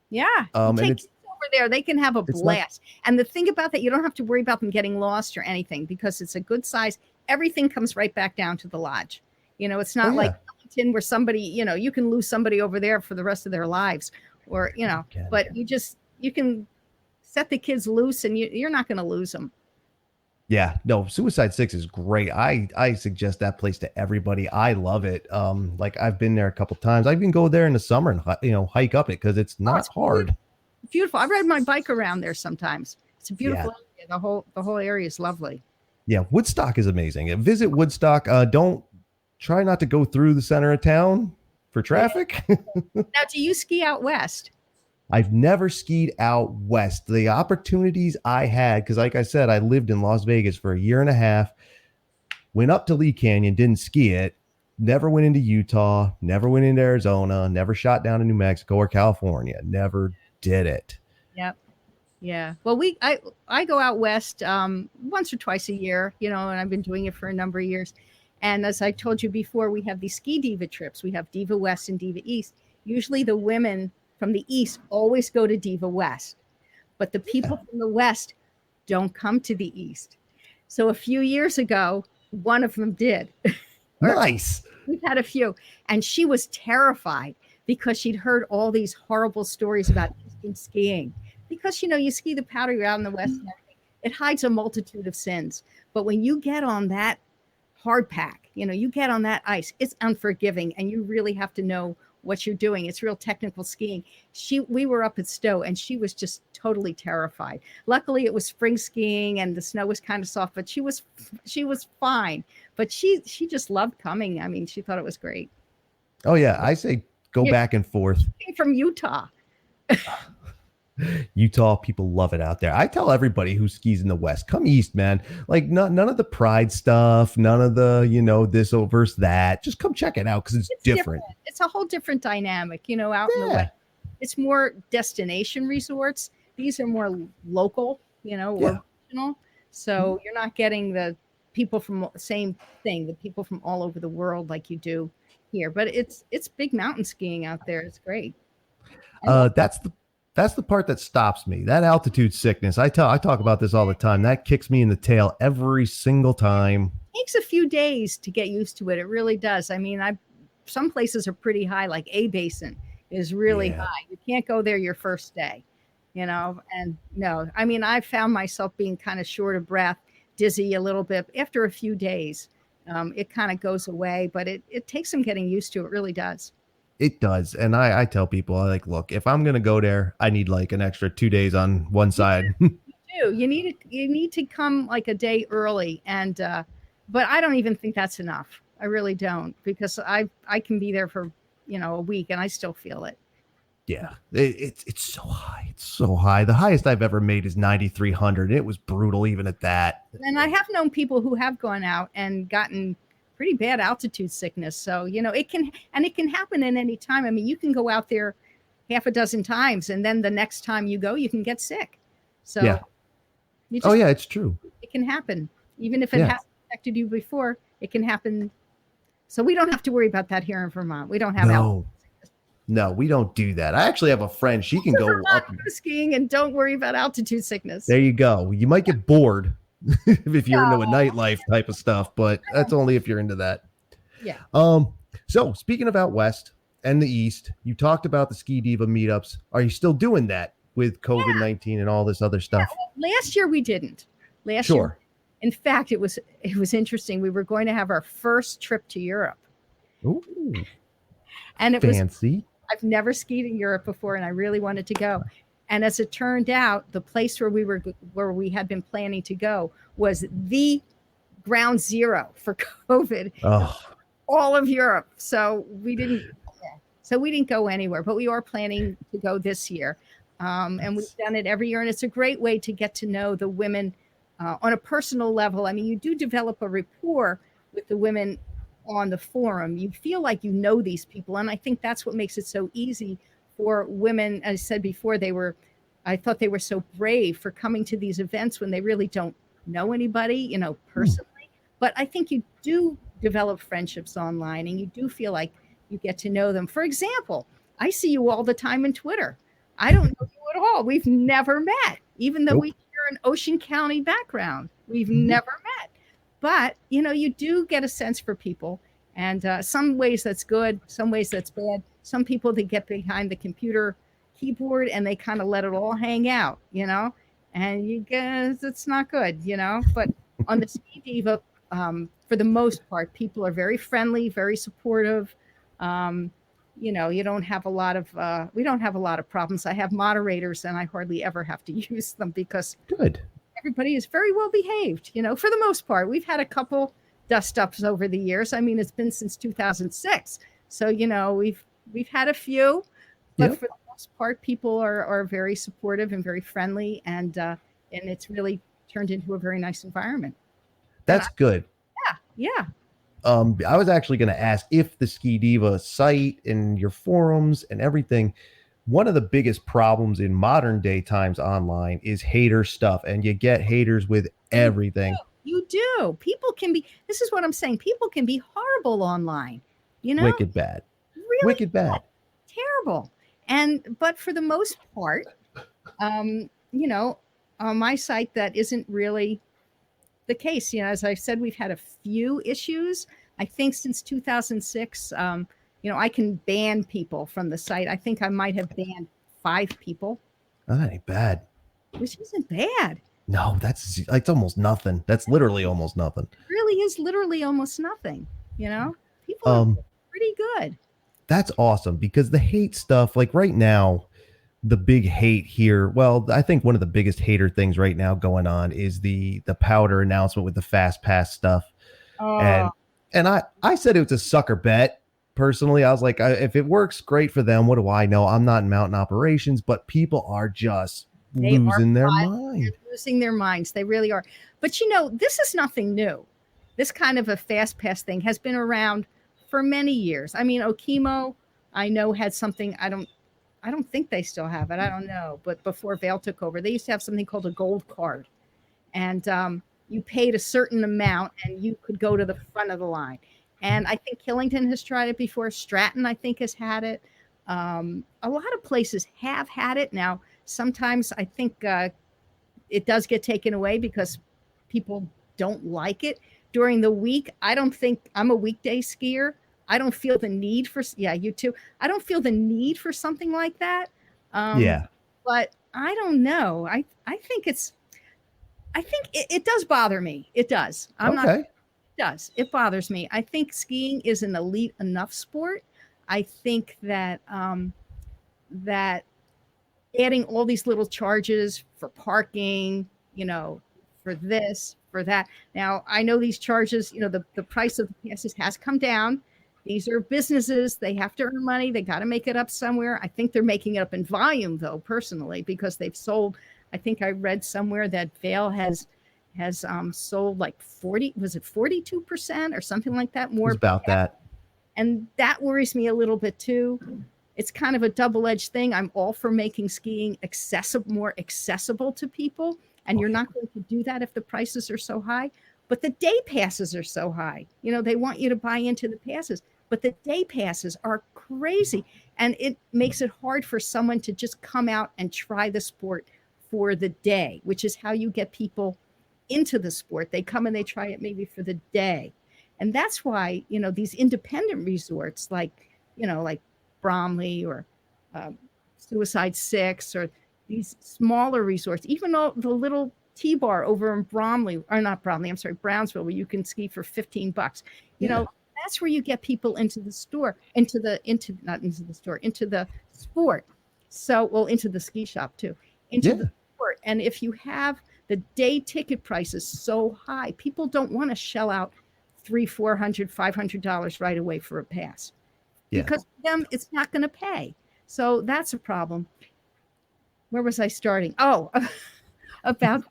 Yeah, you And take kids over there, they can have a it's not, blast. And the thing about that, you don't have to worry about them getting lost or anything because it's a good size. Everything comes right back down to the lodge. It's oh not like yeah, Wellington where somebody, you can lose somebody over there for the rest of their lives, or again. but you can set the kids loose, and you're not going to lose them. Yeah, no, Suicide Six is great. I suggest that place to everybody. I love it. Like I've been there a couple times. I even go there in the summer and hike up it because it's Oh, not it's beautiful. hard. Beautiful. I ride my bike around there sometimes. It's a Yeah, beautiful area. The whole area is lovely. yeah. Woodstock is amazing. Visit Woodstock. Don't try not to go through the center of town for Yeah. traffic. Now, do you ski out west? I've never skied out west. The opportunities I had, because like I said, I lived in Las Vegas for a year and a half, went up to Lee Canyon, didn't ski it, never went into Utah, never went into Arizona, never shot down in New Mexico or California, never did it. Yep. Yeah. Well, I go out west once or twice a year, and I've been doing it for a number of years. And as I told you before, we have these ski diva trips. We have Diva West and Diva East. Usually the women from the East always go to Diva West, but the people from the West don't come to the East. So a few years ago, one of them did. Or Nice. we've had a few, and she was terrified because she'd heard all these horrible stories about Eastern skiing. Because you ski the powder out in the West, and everything, it hides a multitude of sins. But when you get on that hard pack, you get on that ice, it's unforgiving, and you really have to know what you're doing. It's real technical skiing. We were up at Stowe, and she was just totally terrified. Luckily, it was spring skiing, and the snow was kind of soft, but she was fine. But she just loved coming. I mean, she thought it was great. Oh yeah, I say go Yeah, back and forth. from Utah. Utah people love it out there. I tell everybody who skis in the West, come east, man. Like none of the pride stuff, none of the this versus that. Just come check it out because it's different. It's a whole different dynamic, out in the West. It's more destination resorts. These are more local, or regional. So you're not getting the people from same thing, the people from all over the world like you do here. But it's big mountain skiing out there. It's great. That's the part that stops me. That altitude sickness. I talk about this all the time. That kicks me in the tail every single time. It takes a few days to get used to it. It really does. I mean, some places are pretty high, like A Basin is really high. You can't go there your first day, and no, I mean, I found myself being kind of short of breath, dizzy a little bit after a few days. It kind of goes away, but it takes some getting used to. It really does. It does. And I tell people, look, if I'm going to go there, I need like an extra 2 days on one side. You need to come like a day early. And, but I don't even think that's enough. I really don't, because I can be there for, a week and I still feel it. Yeah, it's so high. It's so high. The highest I've ever made is 9,300. It was brutal even at that. And I have known people who have gone out and gotten pretty bad altitude sickness. So, it can happen at any time. I mean, you can go out there half a dozen times and then the next time you go, you can get sick. So yeah. It's true. It can happen. Even if it hasn't affected you before, it can happen. So we don't have to worry about that here in Vermont. We don't have No, we don't do that. I actually have a friend. She can go up skiing and don't worry about altitude sickness. There you go. You might get bored if you're into a nightlife type of stuff, but that's only if you're into that. Yeah. So speaking of out west and the east, you talked about the Ski Diva meetups. Are you still doing that with COVID-19 and all this other stuff? Well, last year we didn't. Last year, in fact, it was interesting. We were going to have our first trip to Europe. Ooh, and it fancy. I've never skied in Europe before, and I really wanted to go. And as it turned out, the place where we had been planning to go was the ground zero for COVID. Oh. All of Europe. So we didn't go anywhere, but we are planning to go this year. And we've done it every year. And it's a great way to get to know the women on a personal level. I mean, you do develop a rapport with the women on the forum. You feel like you know these people. And I think that's what makes it so easy for women. As I said before, I thought they were so brave for coming to these events when they really don't know anybody, personally, but I think you do develop friendships online and you do feel like you get to know them. For example, I see you all the time in Twitter. I don't know you at all. We've never met, even though we Nope. share an Ocean County background. We've Mhm. never met. But, you do get a sense for people. And some ways that's good, some ways that's bad. Some people, they get behind the computer keyboard and they kind of let it all hang out, and you guess it's not good, But on the Ski Diva, for the most part, people are very friendly, very supportive. You don't have a lot of, we don't have a lot of problems. I have moderators and I hardly ever have to use them because Good. everybody is very well behaved, for the most part. We've had a couple dust ups over the years. I mean, it's been since 2006. So, we've had a few, but Yep. for the most part, people are very supportive and very friendly, and it's really turned into a very nice environment. And That's good. yeah. I was actually going to ask if the Ski Diva site and your forums and everything, one of the biggest problems in modern day times online is hater stuff, and you get haters with everything. You do. People can be, this is what I'm saying. People can be horrible online, Wicked bad. really Wicked bad. terrible. But for the most part, on my site, that isn't really the case. As I said, we've had a few issues. I think since 2006, I can ban people from the site. I think I might have banned 5 people, Oh, that ain't bad. which isn't bad. No, it's almost nothing. That's literally almost nothing. It really is literally almost nothing. People are Um, pretty good. that's awesome because the hate stuff, like right now, the big hate here. Well, I think one of the biggest hater things right now going on is the powder announcement with the fast pass stuff. Oh, And I said it was a sucker bet. Personally, I was like, if it works, great for them. What do I know? I'm not in mountain operations, but people are just they are losing their wild. They're mind. losing their minds. They really are. But this is nothing new. This kind of a fast pass thing has been around for many years. I mean, Okemo, I know, had something. I don't think they still have it. I don't know. But before Vail took over, they used to have something called a gold card, and you paid a certain amount, and you could go to the front of the line. And I think Killington has tried it before. Stratton, I think, has had it. A lot of places have had it. Now, sometimes I think it does get taken away because people don't like it during the week. I don't think, I'm a weekday skier. I don't feel the need for, yeah, you too. I don't feel the need for something like that. Um, Yeah. but I don't know. I think it does bother me. It does. I'm not, Okay. it does. It bothers me. I think skiing is an elite enough sport. I think that adding all these little charges for parking, for this, for that. Now, I know these charges, the price of the passes has come down. These are businesses. They have to earn money. They got to make it up somewhere. I think they're making it up in volume, though, personally, because they've sold. I think I read somewhere that Vail has sold like 40, was it 42% or something like that It more. was about that. And that worries me a little bit too. It's kind of a double-edged thing. I'm all for making skiing more accessible to people, and you're not going to do that if the prices are so high. But the day passes are so high. They want you to buy into the passes, but the day passes are crazy, and it makes it hard for someone to just come out and try the sport for the day, which is how you get people into the sport. They come and they try it maybe for the day. And that's why, these independent resorts like Bromley or Suicide Six or these smaller resorts, even though the little T-bar over in Bromley, or not Bromley, I'm sorry, Brownsville, where you can ski for $15. Yeah. That's where you get people into the store, into the sport. So, well, into the ski shop too, into the sport. And if you have the day ticket prices so high, people don't want to shell out $300, $400, $500 right away for a pass, because for them it's not going to pay. So that's a problem. Where was I starting? Oh, about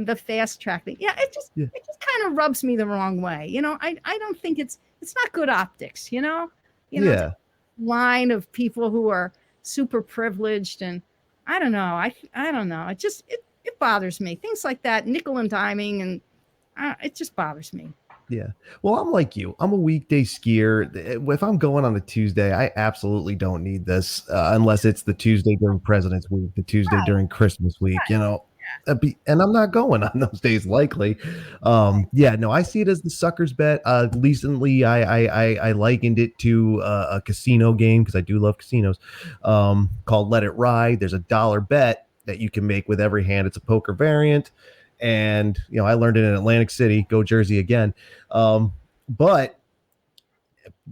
the fast track thing. Yeah, it just kind of rubs me the wrong way. I don't think it's not good optics. Yeah. Line of people who are super privileged, and I don't know. I don't know. It bothers me. Things like that, nickel and diming, and It just bothers me. Yeah. Well, I'm like you. I'm a weekday skier. If I'm going on a Tuesday, I absolutely don't need this unless it's the Tuesday during President's Week, the Tuesday Right, during Christmas week, right. and I'm not going on those days likely. Yeah, no, I see it as the sucker's bet. Recently, I likened it to a casino game because I do love casinos called Let It Ride. There's a dollar bet that you can make with every hand. It's a poker variant. And, I learned it in Atlantic City, go Jersey again. But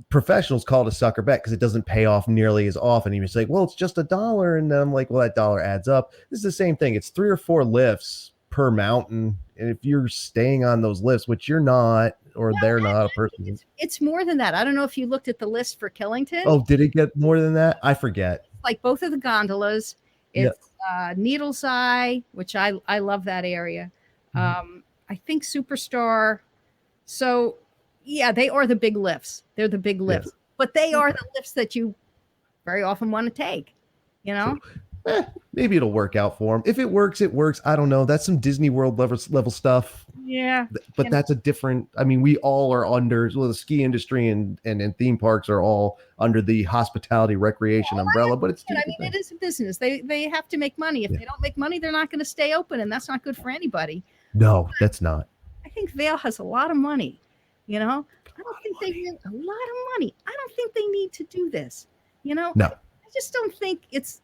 professionals call it a sucker bet because it doesn't pay off nearly as often. You say, well, it's just $1. And then I'm like, well, that dollar adds up. This is the same thing. It's 3 or 4 lifts per mountain. And if you're staying on those lifts, which you're not, or No, they're not a person. it's more than that. I don't know if you looked at the list for Killington. Oh, did it get more than that? I forget. Like both of the gondolas. It's Yep. Needle's Eye, which I love that area. I think Superstar. So yeah, they are the big lifts. They're the big lifts, but they are the lifts that you very often want to take, Maybe it'll work out for them. If it works, it works. I don't know. That's some Disney World level stuff. Yeah. But that's a different, we all are under, the ski industry and theme parks are all under the hospitality recreation umbrella, but it's it is a business. They have to make money. If they don't make money, they're not going to stay open, and that's not good for anybody. No, that's not. I think Vail has a lot of money, I don't think they need a lot of money. I don't think they need to do this, No. I just don't think it's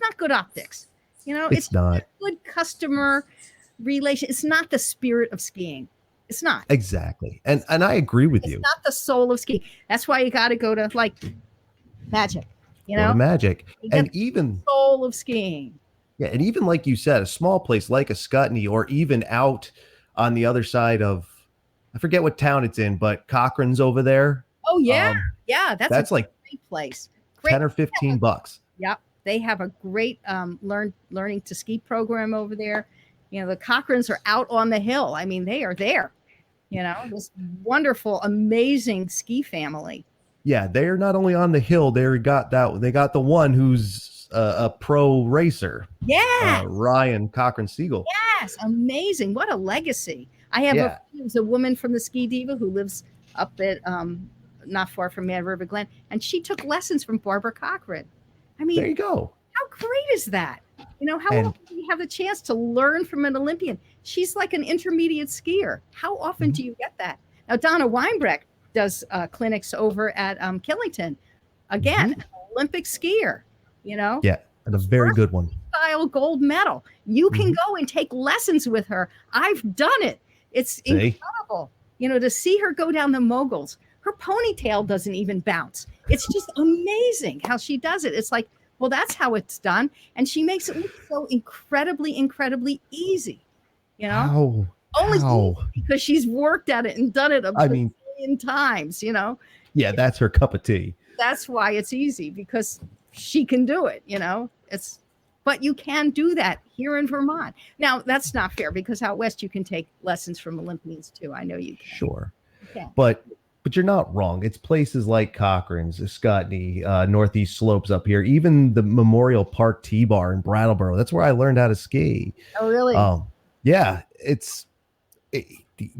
not good optics. It's not good customer relation. It's not the spirit of skiing. It's not. Exactly. And I agree with you. It's not the soul of skiing. That's why you got to go to Magic, Go to Magic. And even soul of skiing. Yeah. And even like you said, a small place like a Scutney or even out on the other side of, I forget what town it's in, but Cochrane's over there. Oh yeah. That's like a great place. 10 or $15. Yep. They have a great learning to ski program over there. The Cochranes are out on the hill. They are there. This wonderful, amazing ski family. Yeah, they're not only on the hill, they got the one who's a pro racer. Yeah. Ryan Cochran Siegel. Yes, amazing. What a legacy. I have a woman from the Ski Diva who lives up at not far from Mad River Glen, and she took lessons from Barbara Cochran. There you go. How great is that? How often do you have the chance to learn from an Olympian? She's like an intermediate skier. How often do you get that? Now, Donna Weinbrecht does clinics over at Killington. Again, an Olympic skier, Yeah, and a very good one. Style gold medal. You can go and take lessons with her. I've done it. It's incredible, to see her go down the moguls. Her ponytail doesn't even bounce. It's just amazing how she does it. It's like, well, that's how it's done. And she makes it look so incredibly, incredibly easy, How? Only because she's worked at it and done it a million times, Yeah, that's her cup of tea. That's why it's easy, because she can do it, but you can do that here in Vermont. Now, that's not fair, because out west you can take lessons from Olympians too. I know you can. Sure. Okay. But you're not wrong. It's places like Cochrane's, Scutney, Northeast Slopes up here, even the Memorial Park T-Bar in Brattleboro. That's where I learned how to ski. Oh, really? Yeah,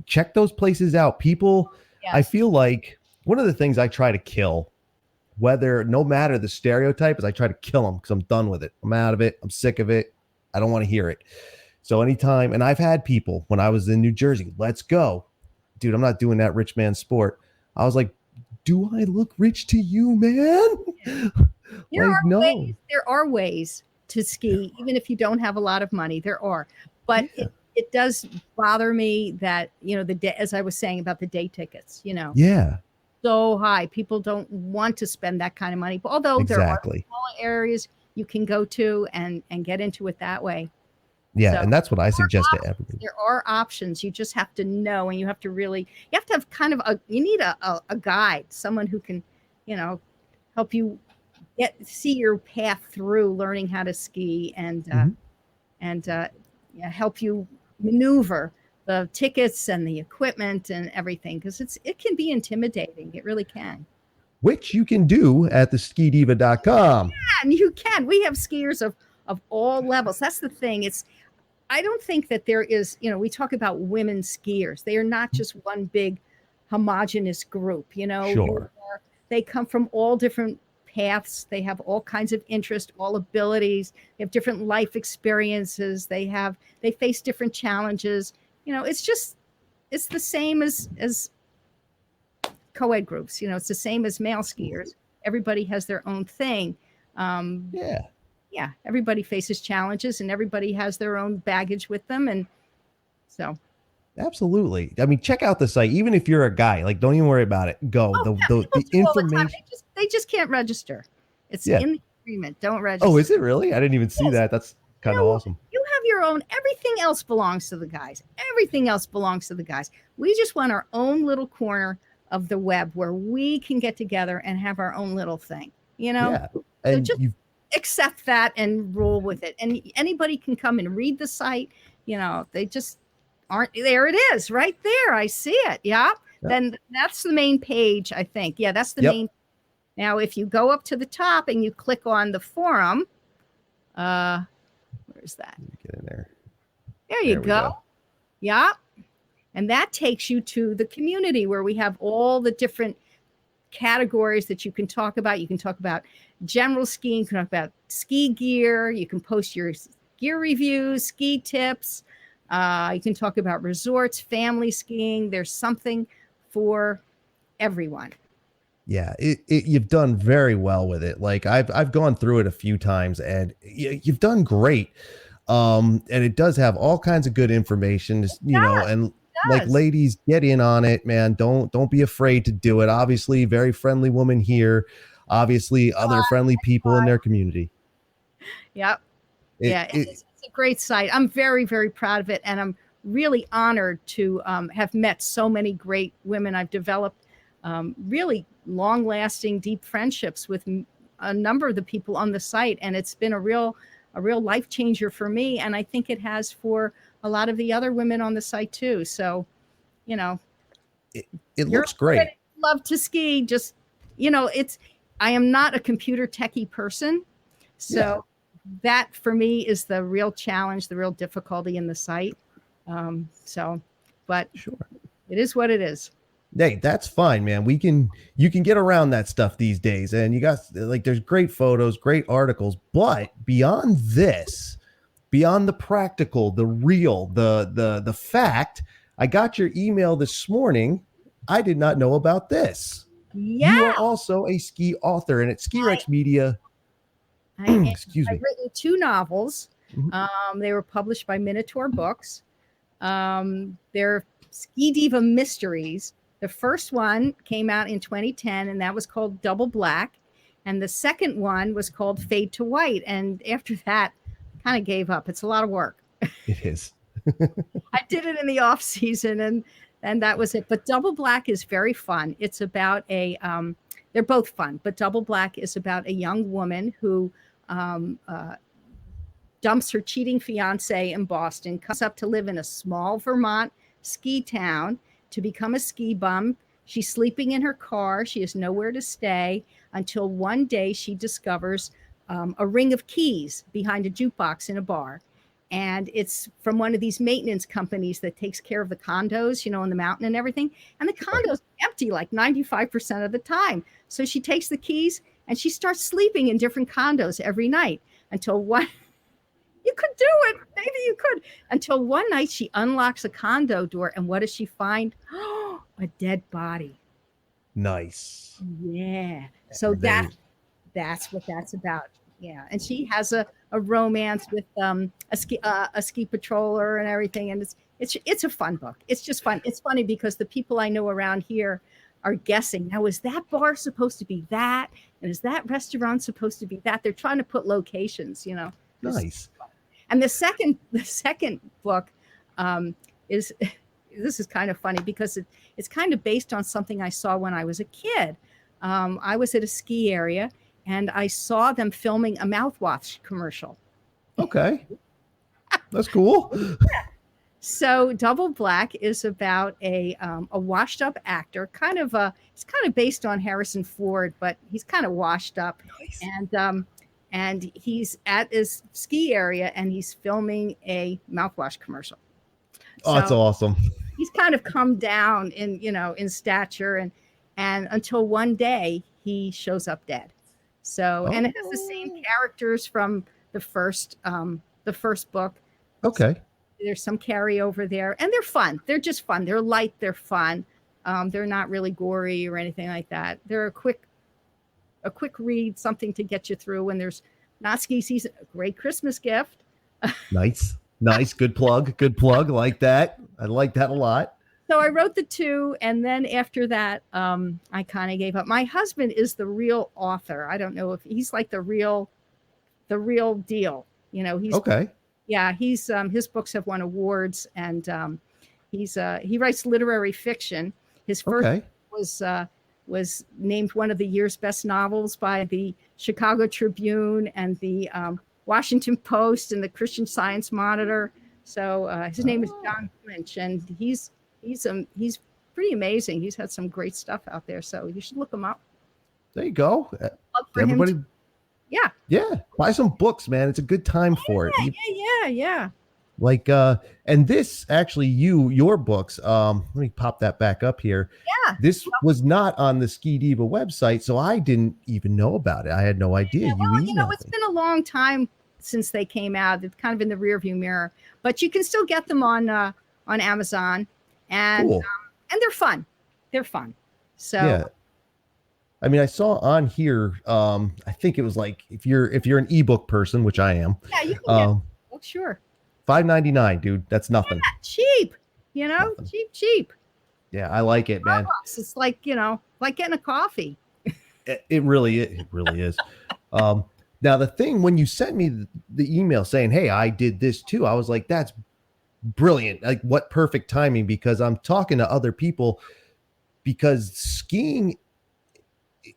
check those places out. People, I feel like one of the things I try to kill, no matter the stereotype, is I try to kill them because I'm done with it. I'm out of it. I'm sick of it. I don't want to hear it. So anytime, and I've had people when I was in New Jersey, let's go. Dude, I'm not doing that rich man sport. I was like, do I look rich to you, man? There are ways to ski, even if you don't have a lot of money. There are. But it does bother me that, as I was saying about the day tickets, so high. People don't want to spend that kind of money. Although there are small areas you can go to and get into it that way. Yeah, so, and that's what I suggest to everybody. There are options. You just have to know, and you have to have kind of you need a guide, someone who can, help you see your path through learning how to ski and help you maneuver the tickets and the equipment and everything, because it can be intimidating. It really can. Which you can do at the skidiva.com. Yeah, and you can. We have skiers of all levels. That's the thing. I don't think that there is, we talk about women skiers. They are not just one big homogenous group, Sure. they come from all different paths. They have all kinds of interests, all abilities. They have different life experiences. They face different challenges. It's the same as co-ed groups. It's the same as male skiers. Everybody has their own thing. Yeah. Yeah, everybody faces challenges and everybody has their own baggage with them. And so. Absolutely. I mean, check out the site. Even if you're a guy, like, don't even worry about it. Go. Oh, The yeah, the, people the do all the time. information. They just can't register. It's Yeah. in the agreement. Don't register. Oh, is it really? I didn't even see that. That's kind of awesome. You have your own. Everything else belongs to the guys. Everything else belongs to the guys. We just want our own little corner of the web where we can get together and have our own little thing. Yeah. So And just accept that and roll with it. And anybody can come and read the site. They just aren't there. It is right there. I see it. Yeah. Yep. Then that's the main page, I think. Yeah, that's the main. Now, if you go up to the top and you click on the forum, where's that? Get in there. There you go. Yeah. And that takes you to the community where we have all the different categories that you can talk about. You can talk about general skiing, you can talk about ski gear, you can post your gear reviews, ski tips. You can talk about resorts, family skiing. There's something for everyone. Yeah, you've done very well with it. Like I've gone through it a few times, and you've done great. And it does have all kinds of good information, and like, ladies, get in on it, man. Don't be afraid to do it. Obviously, very friendly woman here. Obviously, other friendly people in their community. Yep. It's a great site. I'm very, very proud of it, and I'm really honored to have met so many great women. I've developed really long-lasting, deep friendships with a number of the people on the site, and it's been a real life changer for me, and I think it has for a lot of the other women on the site too. So, it looks great. Love to ski. Just, I am not a computer techie person, so that for me is the real challenge, the real difficulty in the site. But sure, it is what it is. Hey, that's fine, man. You can get around that stuff these days, and you got, like, there's great photos, great articles, but beyond this, beyond the practical, the real, the fact, I got your email this morning. I did not know about this. Yeah. You are also a ski author, and at Ski Rex Media. Excuse me. I've written 2 novels. Mm-hmm. They were published by Minotaur Books. They're Ski Diva Mysteries. The first one came out in 2010, and that was called Double Black. And the second one was called Fade to White. And after that, kind of gave up. It's a lot of work. It is. I did it in the off season, and that was it. But Double Black is very fun. It's about they're both fun, but Double Black is about a young woman who dumps her cheating fiance in Boston, comes up to live in a small Vermont ski town to become a ski bum. She's sleeping in her car. She has nowhere to stay until one day she discovers a ring of keys behind a jukebox in a bar. And it's from one of these maintenance companies that takes care of the condos, in the mountain and everything. And the condos empty like 95% of the time. So she takes the keys and she starts sleeping in different condos every night until you could do it. Maybe you could. Until one night she unlocks a condo door, and what does she find? A dead body. Nice. Yeah. So that's what that's about. Yeah. And she has a romance with a ski patroller and everything. And it's a fun book. It's just fun. It's funny because the people I know around here are guessing. Now, is that bar supposed to be that? And is that restaurant supposed to be that? They're trying to put locations, Nice. And the second book is this is kind of funny because it's kind of based on something I saw when I was a kid. I was at a ski area and I saw them filming a mouthwash commercial. Okay. That's cool. Yeah. So Double Black is about a washed up actor, it's kind of based on Harrison Ford, but he's kind of washed up. Nice. And and he's at his ski area and he's filming a mouthwash commercial. Oh, that's So awesome. he's kind of come down in, in stature, and until one day he shows up dead. So, and it has the same characters from the first book. Okay. There's some carryover there, and they're fun. They're just fun. They're light. They're fun. They're not really gory or anything like that. They're a quick read, something to get you through when there's not ski season. A great Christmas gift. Nice. Good plug. Like that. I like that a lot. So I wrote the 2, and then after that, I kind of gave up. My husband is the real author. I don't know if he's like the real deal. He's okay. Yeah, he's his books have won awards, and he writes literary fiction. His first was named one of the year's best novels by the Chicago Tribune and the Washington Post and the Christian Science Monitor. So his name is John Clinch, and he's pretty amazing. He's had some great stuff out there, so you should look him up. There you go. Everybody, yeah. Buy some books, man. It's a good time for it. Yeah. Like, and this actually, your books. Let me pop that back up here. Yeah. This was not on the Ski Diva website, so I didn't even know about it. I had no idea. It's been a long time since they came out. It's kind of in the rearview mirror, but you can still get them on Amazon, and cool. And they're fun. They're fun. So yeah. I mean, I saw on here. I think it was like if you're an ebook person, which I am. Yeah, you can get sure. $5.99, dude. That's nothing. Yeah, cheap. Nothing. Cheap. Yeah, I like it, man. It's like like getting a coffee. It really is. Now the thing when you sent me the email saying, "Hey, I did this too," I was like, "That's brilliant! Like, what perfect timing!" Because I'm talking to other people. Because skiing,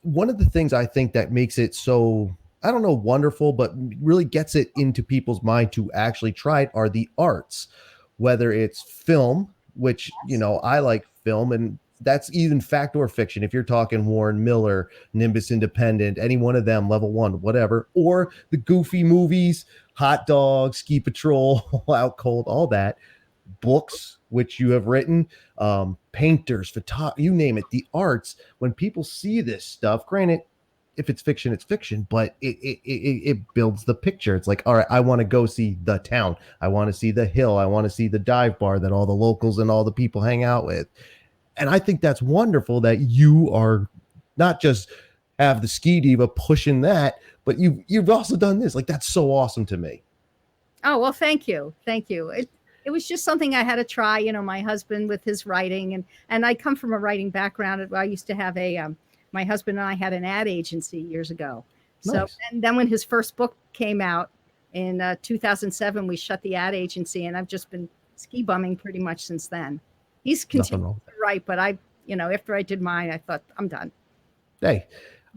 one of the things I think that makes it so, I don't know, wonderful, but really gets it into people's mind to actually try it are the arts, whether it's film, which, I like film, and that's even fact or fiction. If you're talking Warren Miller, Nimbus Independent, any one of them, Level 1, whatever, or the goofy movies, Hot Dog, Ski Patrol, Out Cold, all that, books, which you have written, painters, you name it, the arts. When people see this stuff, granted, if it's fiction, it's fiction, but it builds the picture. It's like, all right, I want to go see the town. I want to see the hill. I want to see the dive bar that all the locals and all the people hang out with. And I think that's wonderful that you are not just have the Ski Diva pushing that, but you've also done this. Like, that's so awesome to me. Oh, well, thank you. It was just something I had to try. My husband with his writing, and I come from a writing background. I used to have my husband and I had an ad agency years ago. Nice. So, and then when his first book came out in 2007, we shut the ad agency, and I've just been ski bumming pretty much since then. He's continued to write, but after I did mine, I thought, I'm done. Hey,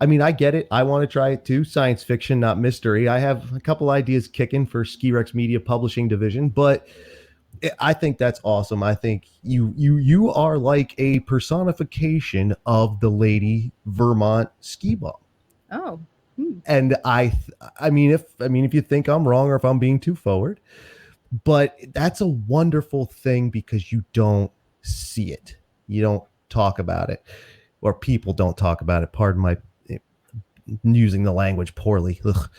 I mean, I get it. I want to try it too. Science fiction, not mystery. I have a couple ideas kicking for Ski Rex Media Publishing Division, but I think that's awesome. I think you are like a personification of the lady Vermont ski bum. Oh. And I mean, if you think I'm wrong or if I'm being too forward, but that's a wonderful thing because you don't see it. You don't talk about it, or people don't talk about it. Pardon my using the language poorly. Ugh.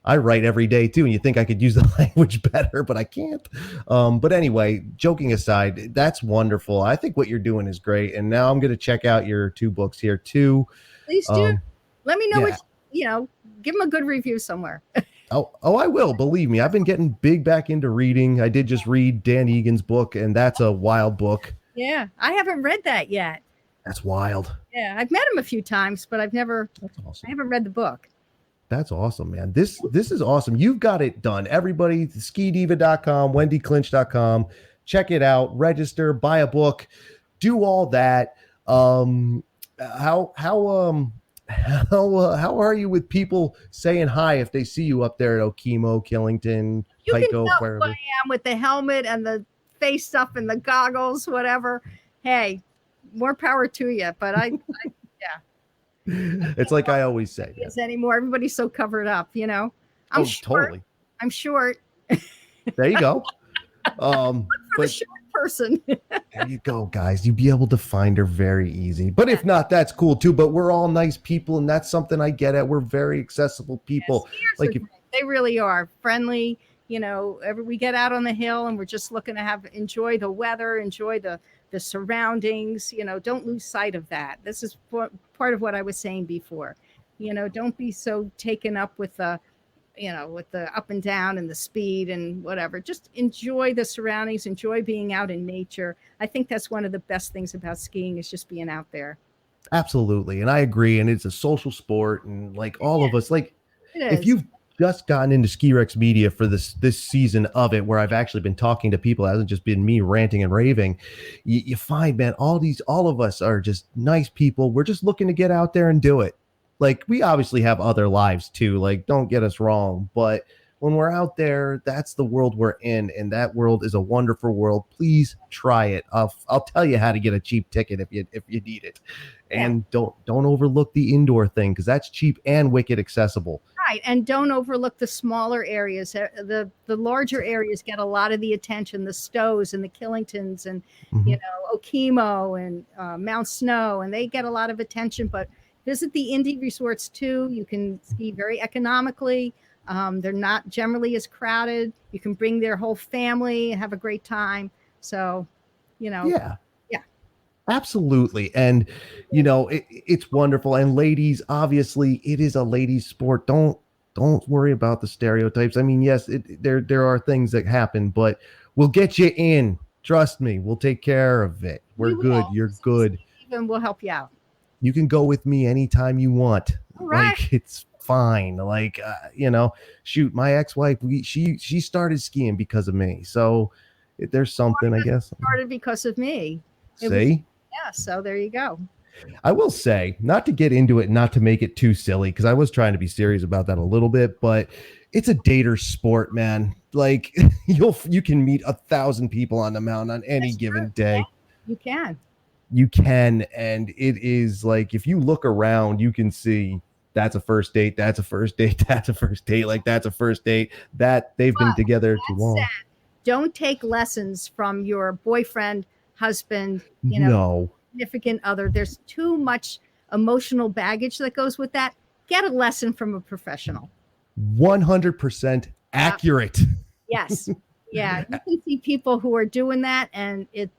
I write every day too, and you think I could use the language better, but I can't. But anyway, joking aside, that's wonderful. I think what you're doing is great. And now I'm going to check out your 2 books here too. Please do. Let me know which, give them a good review somewhere. Oh, I will. Believe me, I've been getting big back into reading. I did just read Dan Egan's book, and that's a wild book. Yeah, I haven't read that yet. That's wild. Yeah, I've met him a few times, but That's awesome. I haven't read the book. That's awesome, man. This is awesome. You've got it done. Everybody, skidiva.com, wendyclinch.com. Check it out. Register, buy a book, do all that. How are you with people saying hi if they see you up there at Okemo, Killington, you Pico, can tell wherever? who I am with the helmet and the face stuff and the goggles, whatever. Hey, more power to you. But yeah. It's like I always say. Anymore. Everybody's so covered up, I'm short. Totally. I'm short. There you go. For the short person. There you go, guys. You'll be able to find her very easy. But if not, that's cool too. But we're all nice people, and that's something I get at. We're very accessible people. Like they really are friendly. You know, we get out on the hill and we're just looking to enjoy the weather, enjoy the surroundings. You know, don't lose sight of that. This is part of what I was saying before. You know, don't be so taken up with the up and down and the speed and whatever. Just enjoy the surroundings, enjoy being out in nature. I think that's one of the best things about skiing is just being out there. Absolutely. And I agree. And it's a social sport. And like all of us, like if you've just gotten into Ski Rex Media for this season of it, where I've actually been talking to people, it hasn't just been me ranting and raving, you find, man, all of us are just nice people. We're just looking to get out there and do it. Like, we obviously have other lives too, like, don't get us wrong, but when we're out there, that's the world we're in, and that world is a wonderful world. Please try it. I'll tell you how to get a cheap ticket if you need it. And don't overlook the indoor thing, because that's cheap and wicked accessible. Right, and don't overlook the smaller areas. The larger areas get a lot of the attention, the Stows and the Killingtons and Okemo and Mount Snow, and they get a lot of attention, but visit the Indy resorts too. You can ski very economically. They're not generally as crowded. You can bring their whole family and have a great time. So, Yeah. Absolutely. And, it's wonderful. And ladies, obviously it is a ladies sport. Don't worry about the stereotypes. I mean, yes, there are things that happen, but we'll get you in. Trust me. We'll take care of it. We're good. You're good. And we'll help you out. You can go with me anytime you want. All right. Like, it's fine. Like, shoot, my ex-wife, she started skiing because of me. So there's something, I guess. Started because of me. So there you go. I will say, not to get into it, not to make it too silly, because I was trying to be serious about that a little bit, but it's a dater sport, man. Like, you can meet 1,000 people on the mountain on any given day. You can, and it is like, if you look around, you can see that's a first date, that's a first date, that's a first date, like that's a first date, that they've been together too long. Don't take lessons from your boyfriend, husband, significant other. There's too much emotional baggage that goes with that. Get a lesson from a professional. 100% accurate. Yes. Yeah. You can see people who are doing that, and it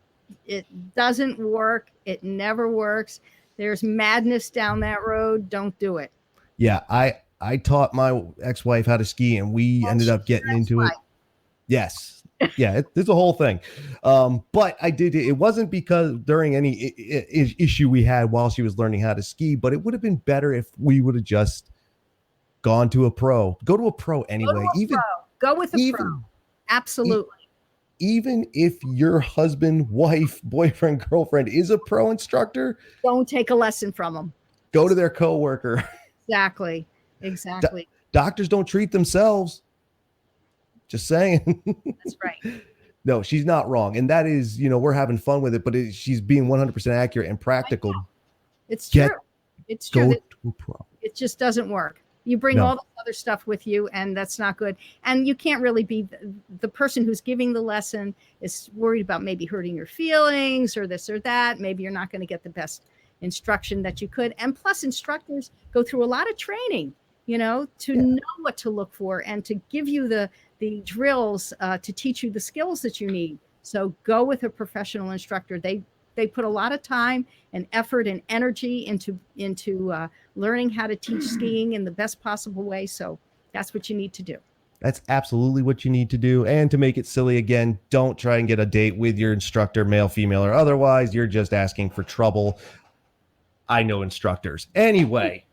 doesn't work. It never works. There's madness down that road. Don't do it. Yeah, I taught my ex-wife how to ski, and we ended up getting into it. Yes. Yeah, there's a whole thing. But I did it. It wasn't because during any issue we had while she was learning how to ski, but it would have been better if we would have just gone to a pro. Go to a pro anyway. Go with a pro. Absolutely. Even if your husband, wife, boyfriend, girlfriend is a pro instructor, don't take a lesson from them. Go to their coworker. Exactly. Doctors don't treat themselves. Just saying. That's right. No, she's not wrong. And that is, we're having fun with it, but she's being 100% accurate and practical. It's true. It's true. It just doesn't work. You bring all this other stuff with you, and that's not good. And you can't really be the person who's giving the lesson is worried about maybe hurting your feelings or this or that. Maybe you're not going to get the best instruction that you could. And plus, instructors go through a lot of training, to know what to look for and to give you the drills to teach you the skills that you need. So go with a professional instructor. They put a lot of time and effort and energy into learning how to teach skiing in the best possible way. So that's what you need to do. That's absolutely what you need to do. And to make it silly again, don't try and get a date with your instructor, male, female, or otherwise. You're just asking for trouble. I know instructors. Anyway,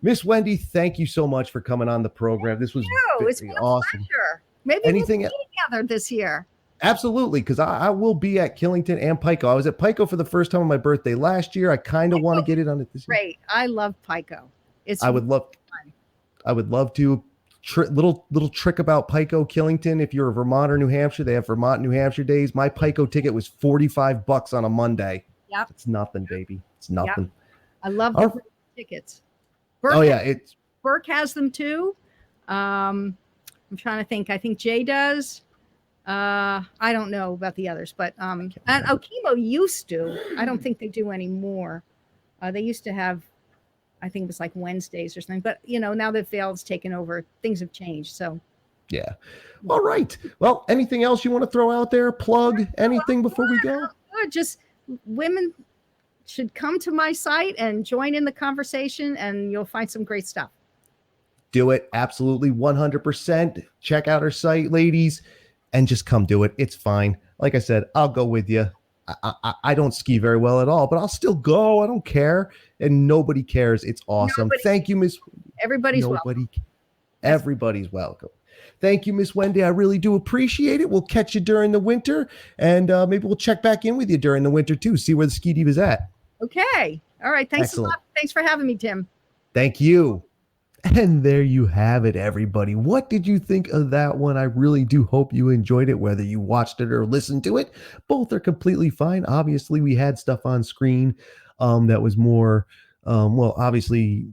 Miss Wendy, thank you so much for coming on the program. This was it's been awesome. A pleasure. Maybe we'll be together this year. Absolutely, because I will be at Killington and Pico. I was at Pico for the first time on my birthday last year. I kind of want to get it on it this year. Great. I love Pico. I would love to. Little trick about Pico, Killington. If you're a Vermont or New Hampshire, they have Vermont, New Hampshire days. My Pico ticket was $45 on a Monday. Yep. It's nothing, baby. It's nothing. Yep. I love the tickets. Burke Burke has them too. I'm trying to think. I think Jay does. I don't know about the others, but and Okemo used to. I don't think they do anymore. They used to have, I think it was like Wednesdays or something. But now that Vale's taken over, things have changed. So yeah. All right. Well, anything else you want to throw out there? Plug anything before we go? Just women should come to my site and join in the conversation, and you'll find some great stuff. Do it. Absolutely. 100%. Check out our site, ladies, and just come do it. It's fine. Like I said, I'll go with you. I don't ski very well at all, but I'll still go. I don't care. And nobody cares. It's awesome. Thank you, Miss. Everybody's welcome. Everybody's welcome. Thank you, Miss Wendy. I really do appreciate it. We'll catch you during the winter, and maybe we'll check back in with you during the winter too, see where the Ski Diva's at. Okay. All right. Thanks a lot. Thanks for having me, Tim. Thank you. And there you have it, everybody. What did you think of that one? I really do hope you enjoyed it, whether you watched it or listened to it. Both are completely fine. Obviously, we had stuff on screen that was more, well, obviously,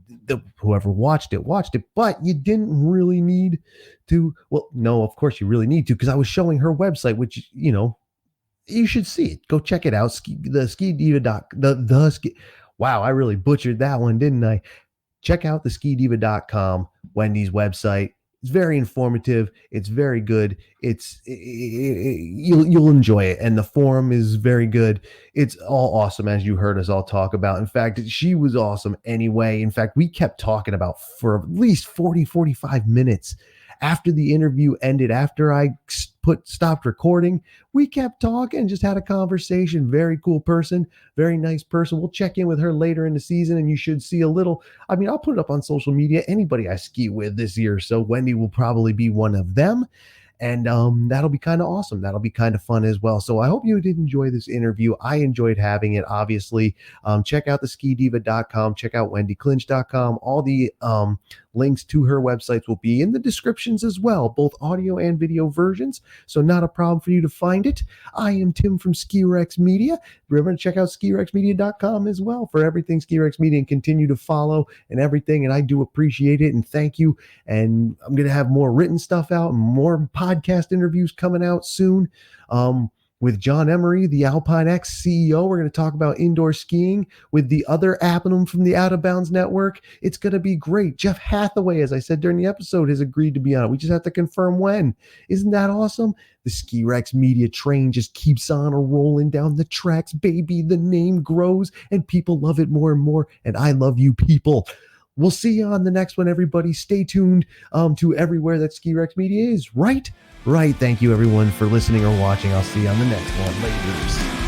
whoever watched it, but you didn't really need to. Well, no, of course you really need to, because I was showing her website, which, you should see it. Go check it out. The Ski Diva Wow, I really butchered that one, didn't I? Check out the skidiva.com, Wendy's website. It's very informative. It's very good. You'll enjoy it. And the forum is very good. It's all awesome, as you heard us all talk about. In fact, she was awesome anyway. In fact, we kept talking about for at least 45 minutes after the interview ended, after I stopped recording. We kept talking, just had a conversation. Very cool person, very nice person. We'll check in with her later in the season, and you should see a little. I mean, I'll put it up on social media. Anybody I ski with this year, so Wendy will probably be one of them. And that'll be kind of awesome. That'll be kind of fun as well. So I hope you did enjoy this interview. I enjoyed having it, obviously. Check out the skidiva.com. Check out wendyclinch.com. All the links to her websites will be in the descriptions as well, both audio and video versions. So not a problem for you to find it. I am Tim from Ski Rex Media. Remember to check out skirexmedia.com as well for everything Ski Rex Media, and continue to follow and everything. And I do appreciate it, and thank you. And I'm going to have more written stuff out and more podcast interviews coming out soon. With John Emery, the Alpine X CEO. We're going to talk about indoor skiing with the other Appenum from the Out of Bounds Network. It's going to be great. Jeff Hathaway, as I said during the episode, has agreed to be on it. We just have to confirm when. Isn't that awesome? The Ski Rex Media train just keeps on rolling down the tracks, baby. The name grows, and people love it more and more, and I love you people. We'll see you on the next one, everybody. Stay tuned to everywhere that Ski Rex Media is. Right. Thank you, everyone, for listening or watching. I'll see you on the next one. Laters.